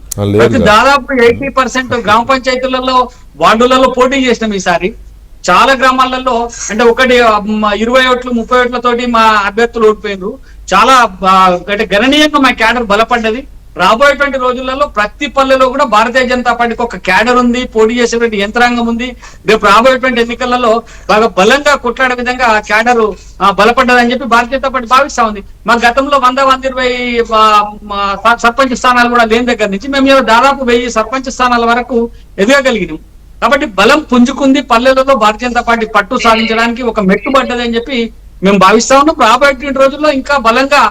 దాదాపు 80% గ్రామ పంచాయతీలలో, వార్డులలో పోటీ చేసినాం. ఈసారి చాలా గ్రామాలలో అంటే 20 ఓట్లు 30 ఓట్లతోటి మా అభ్యర్థులు ఓడిపోయినారు. చాలా అంటే గణనీయంగా మా క్యాడర్ బలపడ్డది. రాబోయేటువంటి రోజులలో ప్రతి పల్లెలో కూడా భారతీయ జనతా పార్టీకి ఒక క్యాడర్ ఉంది, పోటీ చేసేటువంటి యంత్రాంగం ఉంది. రేపు రాబోయేటువంటి ఎన్నికలలో బాగా బలంగా కొట్లాడే విధంగా ఆ క్యాడర్ బలపడ్డదని చెప్పి భారతీయ జనతా పార్టీ భావిస్తా ఉంది. మా గతంలో 100-120 సర్పంచ్ స్థానాలు కూడా లేని దగ్గర నుంచి మేము దాదాపు 1000 సర్పంచ్ స్థానాల వరకు ఎదగగలిగినాం. కాబట్టి బలం పుంజుకుంది, పల్లెలలో భారతీయ జనతా పార్టీ పట్టు సాధించడానికి ఒక మెట్టు పడ్డది అని చెప్పి మేము భావిస్తా ఉన్నాం. రాబోయేటువంటి రోజుల్లో ఇంకా బలంగా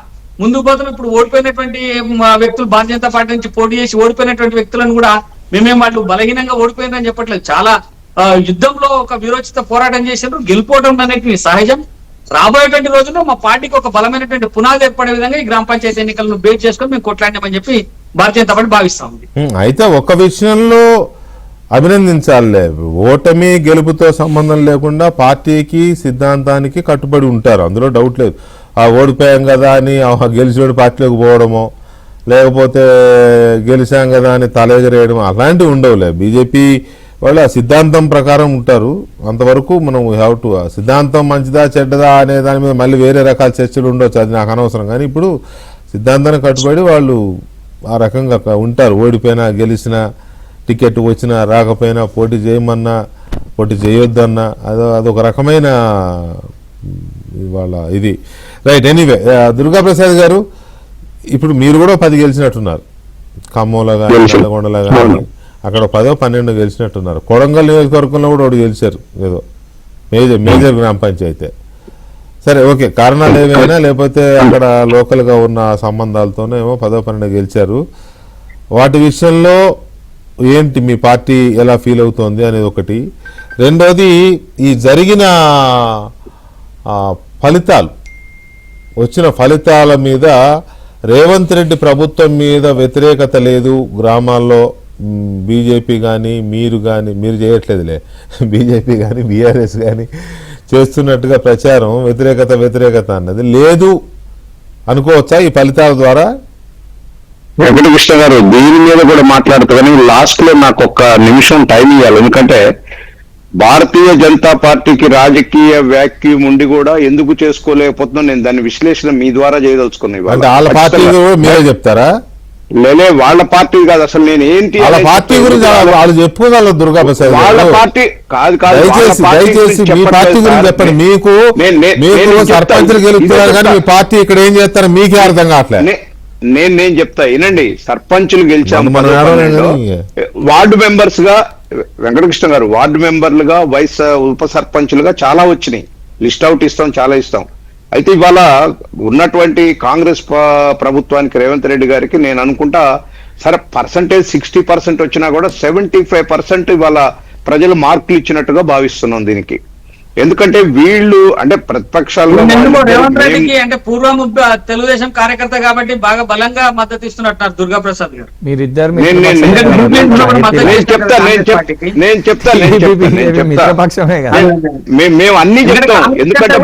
ముందుకు పోతున్నాం. ఇప్పుడు ఓడిపోయినటువంటి వ్యక్తులు భారతీయ జనతా పార్టీ నుంచి పోటీ చేసి ఓడిపోయినటువంటి వ్యక్తులను కూడా మేమేం వాళ్ళు బలహీనంగా ఓడిపోయిందని చెప్పట్లేదు. చాలా యుద్ధంలో ఒక వీరోచిత పోరాటం చేశారు. గెలుపోవడం అనేది సహజం. రాబోయేటువంటి రోజుల్లో మా పార్టీకి ఒక బలమైనటువంటి పునాది ఏర్పడే విధంగా ఈ గ్రామ పంచాయతీ ఎన్నికలను బేస్ చేసుకొని మేము కొట్లాడినామని చెప్పి భారతీయ జనతా పార్టీ భావిస్తా ఉంది. అయితే ఒక విషయంలో అభినందించాలే, ఓటమి గెలుపుతో సంబంధం లేకుండా పార్టీకి సిద్ధాంతానికి కట్టుబడి ఉంటారు, అందులో డౌట్ లేదు. ఓడిపోయాం కదా అని గెలిచినోడు పార్టీలోకి పోవడమో, లేకపోతే గెలిచాం కదా అని తలెగరేయడం అలాంటివి ఉండవులే. బీజేపీ వాళ్ళు ఆ సిద్ధాంతం ప్రకారం ఉంటారు. అంతవరకు మనం హ్యావ్ టు, సిద్ధాంతం మంచిదా చెడ్డదా అనే దాని మీద మళ్ళీ వేరే రకాల చర్చలు ఉండొచ్చు, అది నాకు అనవసరం. కానీ ఇప్పుడు సిద్ధాంతానికి కట్టుబడి వాళ్ళు ఆ రకంగా ఉంటారు. ఓడిపోయినా గెలిచినా, టికెట్ వచ్చినా రాకపోయినా, పోటీ చేయమన్నా పోటీ చేయొద్దన్నా అదొక రకమైన ఇవాళ ఇది. రైట్, ఎనీవే దుర్గాప్రసాద్ గారు, ఇప్పుడు మీరు కూడా 10 గెలిచినట్టున్నారు, ఖమ్మంలో కానీ నల్లగొండలో కానీ అక్కడ 10-12 గెలిచినట్టున్నారు. కొడంగల్ నియోజకవర్గంలో కూడా ఒకటి గెలిచారు, ఏదో మేజర్ గ్రామ పంచాయతీ. సరే, ఓకే, కారణాలు ఏమైనా లేకపోతే అక్కడ లోకల్గా ఉన్న సంబంధాలతోనే ఏమో 10-12 గెలిచారు. వాటి విషయంలో ఏంటి మీ పార్టీ ఎలా ఫీల్ అవుతోంది అనేది ఒకటి. రెండోది, ఈ జరిగిన ఫలితాలు, వచ్చిన ఫలితాల మీద రేవంత్ రెడ్డి ప్రభుత్వం మీద వ్యతిరేకత లేదు గ్రామాల్లో. బీజేపీ కానీ మీరు చేయట్లేదులే, బీజేపీ కానీ బీఆర్ఎస్ కానీ చేస్తున్నట్టుగా ప్రచారం, వ్యతిరేకత అన్నది లేదు అనుకోవచ్చా ఈ ఫలితాల ద్వారా? వెంకటకృష్ణ గారు దీని మీద కూడా మాట్లాడుతూ, కానీ లాస్ట్ లో నాకు 1 నిమిషం టైం ఇవ్వాలి. ఎందుకంటే భారతీయ జనతా పార్టీకి రాజకీయ వ్యాక్యూమ్ ఉండి కూడా ఎందుకు చేసుకోలేకపోతున్నా నేను దాని విశ్లేషణ మీ ద్వారా చేయదలుచుకున్నాను. వాళ్ళ పార్టీ మీరే చెప్తారా? లేలే, వాళ్ళ పార్టీ కాదు, అసలు నేను ఏంటి వాళ్ళ పార్టీ గురించి వాళ్ళు చెప్పుకోగలరు. దుర్గాప్రసాద్ వాళ్ళ పార్టీ కాదు, దయచేసి మీ పార్టీ గురించి చెప్పండి. మీకు సర్పంచులు గెలుపుతున్నారు కానీ మీ పార్టీ ఇక్కడ ఏం చేస్తారో మీకే అర్థం కావట్లేదు. నేను చెప్తా వినండి. సర్పంచులు గెలిచాము, వార్డు మెంబర్స్ గా వెంకటకృష్ణ గారు వార్డు మెంబర్లుగా, ఉప సర్పంచులుగా చాలా వచ్చినాయి. లిస్ట్ అవుట్ ఇస్తాం, చాలా ఇస్తాం. అయితే ఇవాళ ఉన్నటువంటి కాంగ్రెస్ ప్రభుత్వానికి, రేవంత్ రెడ్డి గారికి నేను అనుకుంటా సరే పర్సంటేజ్ 60% వచ్చినా కూడా 75% ఇవాళ ప్రజలు మార్కులు ఇచ్చినట్టుగా భావిస్తున్నాం దీనికి. ఎందుకంటే వీళ్ళు అంటే ప్రతిపక్షాల్లో రేవంత్ రెడ్డికి అంటే పూర్వం తెలుగుదేశం కార్యకర్త కాబట్టి బాగా బలంగా మద్దతు ఇస్తున్నట్టున్నారు దుర్గాప్రసాద్ గారు. మీరిద్దరు మేము అన్ని చెప్తాం. ఎందుకంటే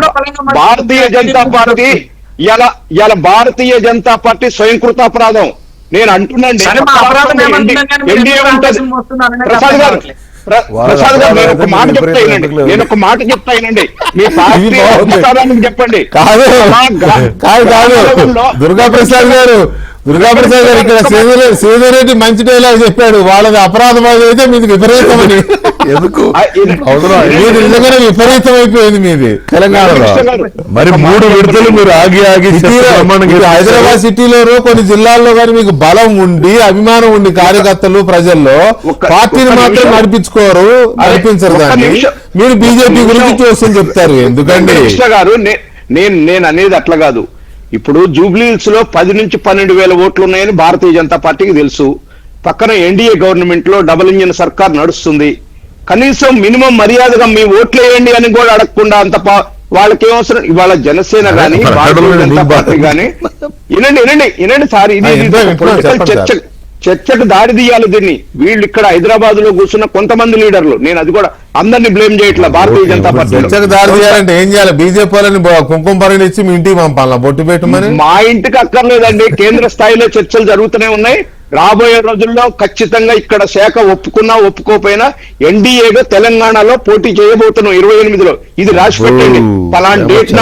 భారతీయ జనతా పార్టీ ఇలా భారతీయ జనతా పార్టీ స్వయంకృతాపరాధం నేను అంటున్నాండి. ఎన్డీఏ ఉంటుంది. ప్రసాద్ గారు నేను ఒక మాట చెప్తా వినండి. మీ పార్టీ చెప్పండి. దుర్గాప్రసాద్ గారు ఇక్కడ శ్రీధర్ మంచి డైలాగ్ చెప్పాడు. వాళ్ళది అపరాధం అయితే మీది విపరీతమని. ఎందుకు మీది నిజంగానే విపరీతం అయిపోయింది మీది తెలంగాణలో. మరి 3 విడతలు మీరు ఆగి హైదరాబాద్ సిటీలో కొన్ని జిల్లాల్లో కానీ మీకు బలం ఉండి, అభిమానం ఉండి, కార్యకర్తలు ప్రజల్లో పార్టీని మాత్రం నడిపించరు. దాన్ని మీరు బీజేపీ గురించి చూసి చెప్తారు. ఎందుకండి గారు నేను అనేది అట్లా కాదు. ఇప్పుడు జూబ్లీహిల్స్ లో 10 నుంచి 12 వేల ఓట్లు ఉన్నాయని భారతీయ జనతా పార్టీకి తెలుసు. పక్కన ఎన్డీఏ గవర్నమెంట్ లో డబుల్ ఇంజిన్ సర్కార్ నడుస్తుంది. కనీసం మినిమం మర్యాదగా మీ ఓట్లు వేయండి అని కూడా అడగకుండా అంత వాళ్ళకి ఏమవసరం. ఇవాళ జనసేన గాని భారతీయ జనతా పార్టీ గాని వినండి సార్, ఇది పొలిటికల్ చర్చకు దారి తీయాలి దీన్ని. వీళ్ళు ఇక్కడ హైదరాబాద్ లో కూర్చున్న కొంతమంది లీడర్లు, నేను అది కూడా అందరినీ బ్లేమ్ చేయట్లా భారతీయ జనతా పార్టీ. చర్చకు దారి తీయాలంటే ఏం చేయాలి? బీజేపీ వాళ్ళని కుంకుమ పరిణి ఇచ్చి మీ ఇంటికి పంపాలా, బొట్టు పెట్టమని? మా ఇంటికి అక్కర్లేదండి, కేంద్ర స్థాయిలో చర్చలు జరుగుతూనే ఉన్నాయి. రాబోయే రోజుల్లో ఖచ్చితంగా ఇక్కడ శాఖ ఒప్పుకున్నా ఒప్పుకోపోయినా ఎన్డీఏగా తెలంగాణలో పోటీ చేయబోతున్నాం 28లో. ఇది రాసి పెట్టండి, పలానా డేట్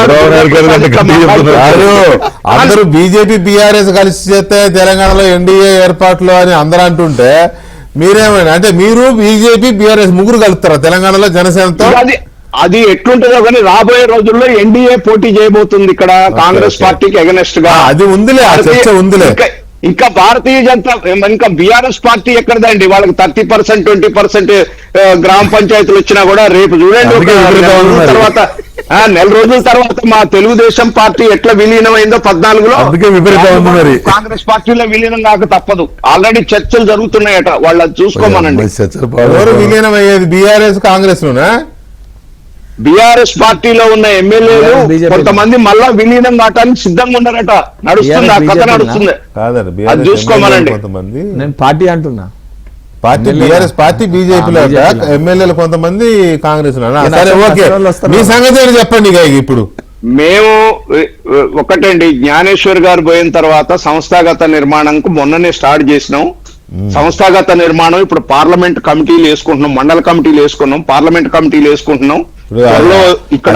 అందరూ బీజేపీ బీఆర్ఎస్ కలిసి చేస్తే తెలంగాణలో ఎన్డీఏ ఏర్పాట్లు అని అందరూ అంటుంటే మీరేమైనా అంటే మీరు బీజేపీ బీఆర్ఎస్ ముగ్గురు కలుస్తారా తెలంగాణలో జనసేనతో? అది ఎట్లుంటుందో కానీ రాబోయే రోజుల్లో ఎన్డీఏ పోటీ చేయబోతుంది ఇక్కడ కాంగ్రెస్ పార్టీకి అగెనెస్ట్ గా. అది ఉందిలే, ఆ చర్చ ఉందిలే. ఇంకా భారతీయ జనతా ఇంకా బీఆర్ఎస్ పార్టీ ఎక్కడదండి, వాళ్ళకి 30% 20% గ్రామ పంచాయతీలు వచ్చినా కూడా రేపు చూడండి నెల రోజుల తర్వాత మా తెలుగుదేశం పార్టీ ఎట్లా విలీనమైందో 14లో కాంగ్రెస్ పార్టీలో విలీనం కాక తప్పదు. ఆల్రెడీ చర్చలు జరుగుతున్నాయట, వాళ్ళు అది చూసుకోమనండి. ఎవరు విలీనం అయ్యేది? బీఆర్ఎస్ కాంగ్రెస్ లోనా? బీఆర్ఎస్ పార్టీలో ఉన్న ఎమ్మెల్యేలు కొంతమంది మళ్ళా విలీనం కావటానికి సిద్ధంగా ఉన్నారట. నడుస్తుంది, ఆ కథ నడుస్తుంది, అది చూసుకోమనండి. కొంతమంది నేను పార్టీ అంటున్నా, పార్టీ బీఆర్ఎస్ పార్టీ బీజేపీలో ఎమ్మెల్యేలు కొంతమంది కాంగ్రెస్. సరే ఓకే, మీ సంగతి ఏంటి చెప్పండి. ఇక ఇప్పుడు మేము ఒకటండి, జ్ఞానేశ్వర్ గారు పోయిన తర్వాత సంస్థాగత నిర్మాణంకు మొన్ననే స్టార్ట్ చేసినాం. సంస్థాగత నిర్మాణం ఇప్పుడు పార్లమెంట్ కమిటీలు వేసుకుంటున్నాం, మండల కమిటీలు వేసుకున్నాం, పార్లమెంట్ కమిటీలు వేసుకుంటున్నాం. ఇక్కడ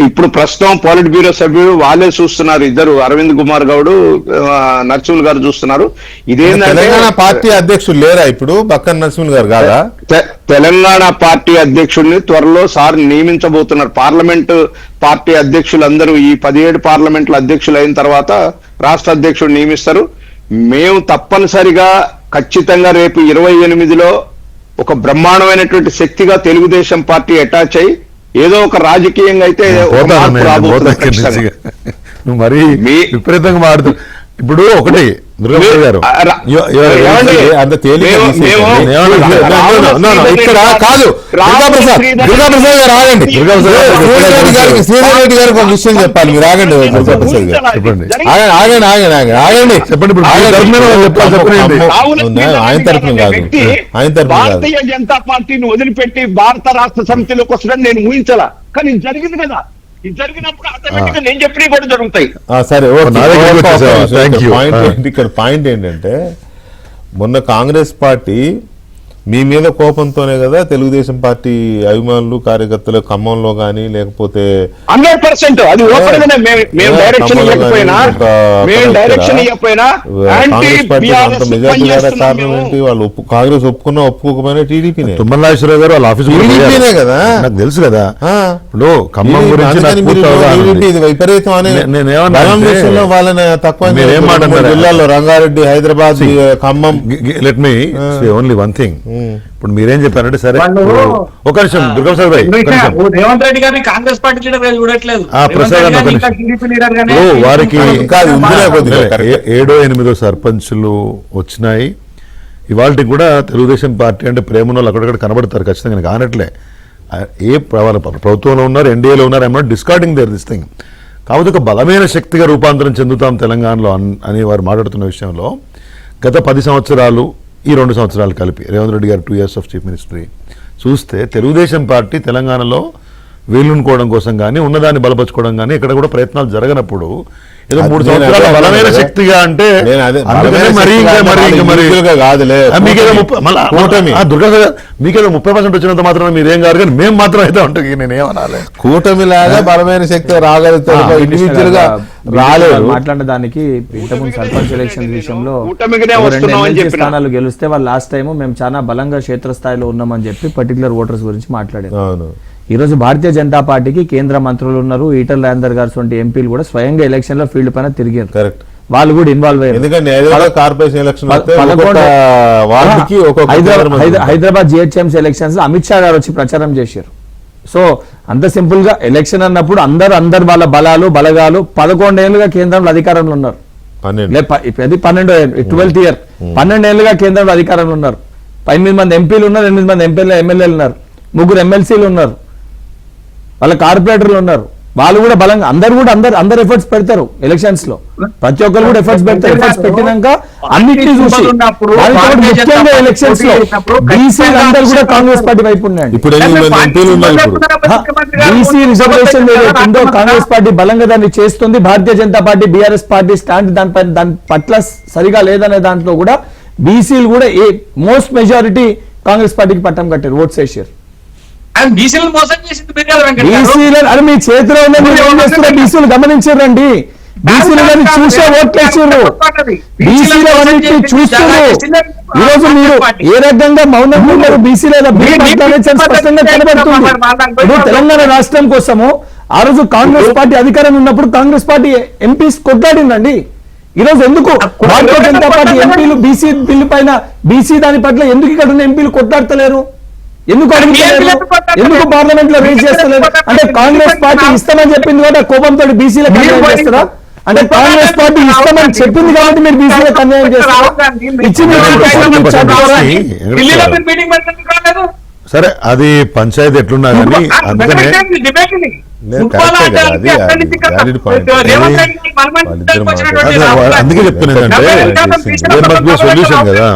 ఇప్పుడు ప్రస్తుతం పాలిట్ బ్యూరో సభ్యులు వాళ్ళే చూస్తున్నారు, ఇద్దరు అరవింద్ కుమార్ గౌడ్, నరసింహులు గారు చూస్తున్నారు. ఇదేంటంటే పార్టీ అధ్యక్షులు లేరా ఇప్పుడు? పక్కన నరసింహులు గారు కాదా? తెలంగాణ పార్టీ అధ్యక్షుడిని త్వరలో సార్ నియమించబోతున్నారు. పార్లమెంట్ పార్టీ అధ్యక్షులందరూ ఈ 17 పార్లమెంట్ల అధ్యక్షులు అయిన తర్వాత రాష్ట్ర అధ్యక్షుడు నియమిస్తారు. మేము తప్పనిసరిగా ఖచ్చితంగా రేపు 28లో ఒక బ్రహ్మాండమైనటువంటి శక్తిగా తెలుగుదేశం పార్టీ అటాచ్ అయ్యి ఏదో ఒక రాజకీయంగా అయితే మరి విపరీతంగా మారుతూ ఇప్పుడు ఒకటి ఇక్కడ కాదు దుర్గాప్రసాద్ గారు ఆగండి. శ్రీధర్ రెడ్డి గారికి ఒక విషయం చెప్పాలి, మీరు ఆగండి. దుర్గాప్రసాద్ గారు చెప్పండి, ఆగండి చెప్పండి. ఆయన తరఫున కాదు, ఆయన తరఫున భారతీయ జనతా పార్టీని వదిలిపెట్టి భారత రాష్ట్ర సమితిలోకి వస్తుందని నేను ఊహించాలా, కానీ జరిగింది కదా. ఇది జరిగినప్పుడు ఆటోమేటిక్గా నేను చెప్పినవి కూడా జరుగుతాయి. సరే ఇక్కడ పాయింట్ ఏంటంటే మొన్న కాంగ్రెస్ పార్టీ మీ మీద కోపంతోనే కదా తెలుగుదేశం పార్టీ అభిమానులు కార్యకర్తలు ఖమ్మంలో కానీ లేకపోతే 100% అది ఓపెన్గానే మేము డైరెక్షన్ ఇవ్వకపోయినా కారణం ఏంటి? వాళ్ళు కాంగ్రెస్ ఒప్పుకున్నా ఒప్పుకోకపోయినా టీడీపీనే. తుమ్మల నాగేశ్వరరావు గారు వాళ్ళ ఆఫీస్ టీడీపీనే కదా, నాకు తెలుసు కదా. ఇప్పుడు ఖమ్మం గురించి ఇది విపరీతం అనే విషయంలో వాళ్ళని తక్కువ జిల్లాలో Rangareddy, Hyderabad, Khammam. Let me say only one thing. ఇప్పుడు మీరేం చెప్పారంటే సరే ఒక నిమిషం దుర్గాప్రసాద్ భాయ్, రేవంత్ రెడ్డి గారిని కాంగ్రెస్ పార్టీ చూడట్లేదు. వారికి 7-8 సర్పంచులు వచ్చినాయి. ఇవాళకి కూడా తెలుగుదేశం పార్టీ అంటే ప్రేమ వాళ్ళు అక్కడక్కడ కనబడతారు ఖచ్చితంగా, కానట్లే. ఏ ప్రభుత్వంలో ఉన్నారు, ఎన్డీఏలో ఉన్నారు, I'm not discarding there this thing. కాబట్టి ఒక బలమైన శక్తిగా రూపాంతరం చెందుతాం తెలంగాణలో అని వారు మాట్లాడుతున్న విషయంలో గత 10 సంవత్సరాలు ఈ 2 సంవత్సరాలు కలిపి రేవంత్ రెడ్డి గారు 2 years ఆఫ్ చీఫ్ మినిస్ట్రీ చూస్తే తెలుగుదేశం పార్టీ తెలంగాణలో వేలునుకోవడం కోసం కానీ ఉన్నదాన్ని బలపరచుకోవడం కానీ ఇక్కడ కూడా ప్రయత్నాలు జరగనప్పుడు ఏదో 3 సంవత్సరాల బలమైన శక్తిగా అంటే మీకేదో 30% వచ్చినంత మాత్రం మీరేం కాదు, కానీ మేము మాత్రం అయితే ఉంటుంది. నేనేమనాలి, కూటమి లాగా బలమైన శక్తి రాగలుగుతారు, ఇండివిజువల్ గా రాలేదు. మాట్లాడిన దానికి ఇంతకుముందు సర్పంచ్ ఎలక్షన్ విషయంలో 2 ఎమ్మెల్సీ స్థానాలు గెలిస్తే వాళ్ళు లాస్ట్ టైం మేము చాలా బలంగా క్షేత్రస్థాయిలో ఉన్నామని చెప్పి పర్టికులర్ ఓటర్స్ గురించి మాట్లాడారు. ఈ రోజు భారతీయ జనతా పార్టీకి కేంద్ర మంత్రులు ఉన్నారు, ఈటల రాజేందర్ గారు వంటి ఎంపీలు కూడా స్వయంగా ఎలక్షన్ లో ఫీల్డ్ పైన తిరిగారు. కరెక్ట్, వాళ్ళు కూడా ఇన్వాల్వ్ అయ్యారు. ఎందుకంటే corporation election Hyderabad GHMC elections లో అమిత్ షా గారు వచ్చి ప్రచారం చేశారు. సో అంత సింపుల్ గా ఎలక్షన్ అన్నప్పుడు అందరు వాళ్ళ బలాలు బలగాలు 11 ఏళ్లుగా కేంద్రంలో అధికారంలో ఉన్నారు. అది 12th ఇయర్ 12 ఏళ్ళుగా కేంద్రంలో అధికారంలో ఉన్నారు. 8 మంది ఎంపీలు ఉన్నారు, 8 మంది ఎమ్మెల్యేలు ఉన్నారు, 3 ఎమ్మెల్సీలు ఉన్నారు, వాళ్ళ కార్పొరేటర్లు ఉన్నారు. వాళ్ళు కూడా బలంగా అందరు ఎఫర్ట్స్ పెడతారు ఎలక్షన్స్ లో, ప్రతి ఒక్కరు కూడా ఎఫర్ట్స్ పెడతారు. ఎఫర్ట్స్ పెట్టినాక అన్నిటినీ చూసి ముఖ్యంగా ఎలక్షన్స్ లో బీసీలు అందరూ కూడా కాంగ్రెస్ పార్టీ వైపు ఉన్నాయండి. ఇప్పుడు ఎంపీలు ఉన్నారు. ఇప్పుడు బీసీ రిజర్వేషన్ ఏదైతుందో కాంగ్రెస్ పార్టీ బలంగా దాన్ని చేస్తుంది. Bharatiya Janata Party BRS party stand దాని పట్ల సరిగా లేదనే దాంట్లో కూడా బీసీలు కూడా మోస్ట్ మెజారిటీ కాంగ్రెస్ పార్టీకి పట్టం కట్టారు, ఓట్స్ వేసారు. బీసీలను మోసం చేసింది మీరు కదా వెంకట్ గారు. బీసీలు అని మీ చేతిలో ఉన్న మీరు ఏం చేస్తున్నారో బీసీలు గమనించారండి. బీసీలు కానీ చూసే ఓట్లు వేసారు, బీసీలు అన్నింటినీ చూస్తున్నారు. ఈ రోజు మీరు ఏ రకంగా మౌనంగా ఉన్నారు బీసీల స్పష్టంగా కనబడుతుంది. ఇప్పుడు తెలంగాణ రాష్ట్రం కోసము ఆ రోజు కాంగ్రెస్ పార్టీ అధికారం ఉన్నప్పుడు కాంగ్రెస్ పార్టీ ఎంపీస్ కొట్లాడిందండి. ఈ రోజు ఎందుకు భారతీయ జనతా పార్టీ ఎంపీలు బీసీ బిల్లు పైన బీసీ దాని పట్ల ఎందుకు ఇక్కడ ఉన్న ఎంపీలు కొట్లాడతలేరు, ఎందుకు అడుగుతలేరు, ఎందుకు పార్లమెంట్ లో రేజ్ చేస్తలేరు? అంటే కాంగ్రెస్ పార్టీ ఇస్తామని చెప్పింది కూడా కోపంతో బీసీలకు అన్యాయం చేస్తారా? అంటే కాంగ్రెస్ పార్టీ ఇస్తామని చెప్పింది కాబట్టి మీరు బీసీలకు అన్యాయం చేస్తారా? సరే అది పంచాయతీ ఎట్లున్నా కానీ అందుకనే అందుకే చెప్తున్నానంటే సొల్యూషన్ కదా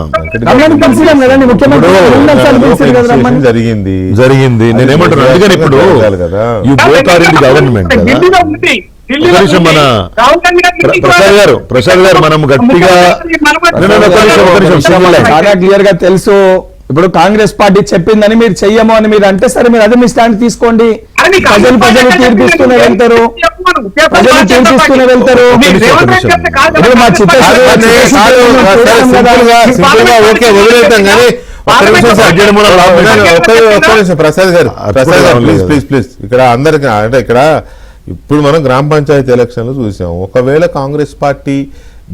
జరిగింది నేనేమంటున్నా. అందుకని ఇప్పుడు you both are in the government మన ప్రసాద్ గారు మనం గట్టిగా చాలా క్లియర్ గా తెలుసు. ఇప్పుడు కాంగ్రెస్ పార్టీ చెప్పిందని మీరు చెయ్యము అని మీరు అంటే సరే మీరు అదే మీ స్టాండ్ తీసుకోండి. ప్రజలు తీర్పిస్తూనే వెళ్తారు, ఇప్పుడు మా ప్రసాద్ గారు ప్లీజ్ ఇక్కడ అందరికి అంటే ఇక్కడ ఇప్పుడు మనం గ్రామ పంచాయతీ ఎలక్షన్లు చూసాం. ఒకవేళ కాంగ్రెస్ పార్టీ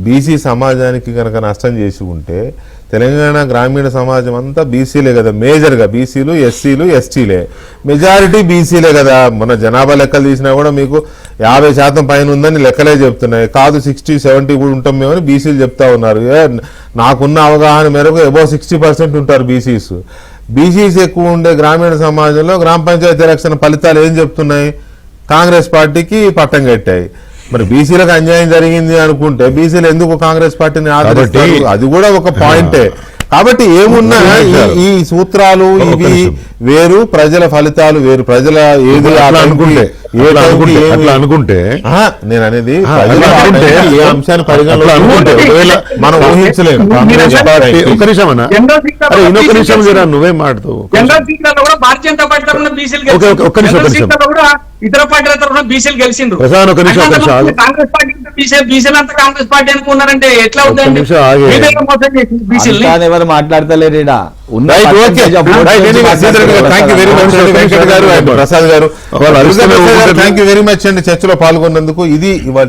బీసీ సమాజానికి కనుక నష్టం చేసి ఉంటే తెలంగాణ గ్రామీణ సమాజం అంతా బీసీలే కదా, మేజర్గా బీసీలు ఎస్సీలు ఎస్టీలే, మెజారిటీ బీసీలే కదా. మన జనాభా లెక్కలు తీసినా కూడా మీకు 50% పైన ఉందని లెక్కలే చెప్తున్నాయి. కాదు 60-70 కూడా ఉంటాం మేమని బీసీలు చెప్తా ఉన్నారు. నాకున్న అవగాహన మేరకు అబౌవ్ 60% ఉంటారు బీసీస్. బీసీస్ ఎక్కువ ఉండే గ్రామీణ సమాజంలో గ్రామ పంచాయతీ ఎలక్షన్ ఫలితాలు ఏం చెప్తున్నాయి? కాంగ్రెస్ పార్టీకి పట్టం కట్టాయి. మరి బీసీలకు అన్యాయం జరిగింది అనుకుంటే బీసీలు ఎందుకు కాంగ్రెస్ పార్టీని ఆదరిస్తారు? అది కూడా ఒక పాయింటే. కాబట్టి ఏమున్నా ఈ సూత్రాలు ఇవి వేరు, ప్రజల ఫలితాలు వేరు. ప్రజల ఏది అనుకుంటే నేను అనేది ఏ అంశాన్ని పరిగణలో మనం ఊహించలేము. నువ్వే మాట్లాడుతావు భారతీయ జనతా పార్టీ తరఫున బీసీలు ఇతర పార్టీల తరఫున బీసీలు గెలిచిండ్రు. కాంగ్రెస్ పార్టీ బీసీలు అంతా కాంగ్రెస్ పార్టీ అనుకున్నారంటే ఎట్లా అవుతుంది? ఎవరు మాట్లాడతలేరు. ప్రసాద్ గారు థ్యాంక్ యూ వెరీ మచ్ అండి చర్చలో పాల్గొన్నందుకు. ఇది ఇవాళ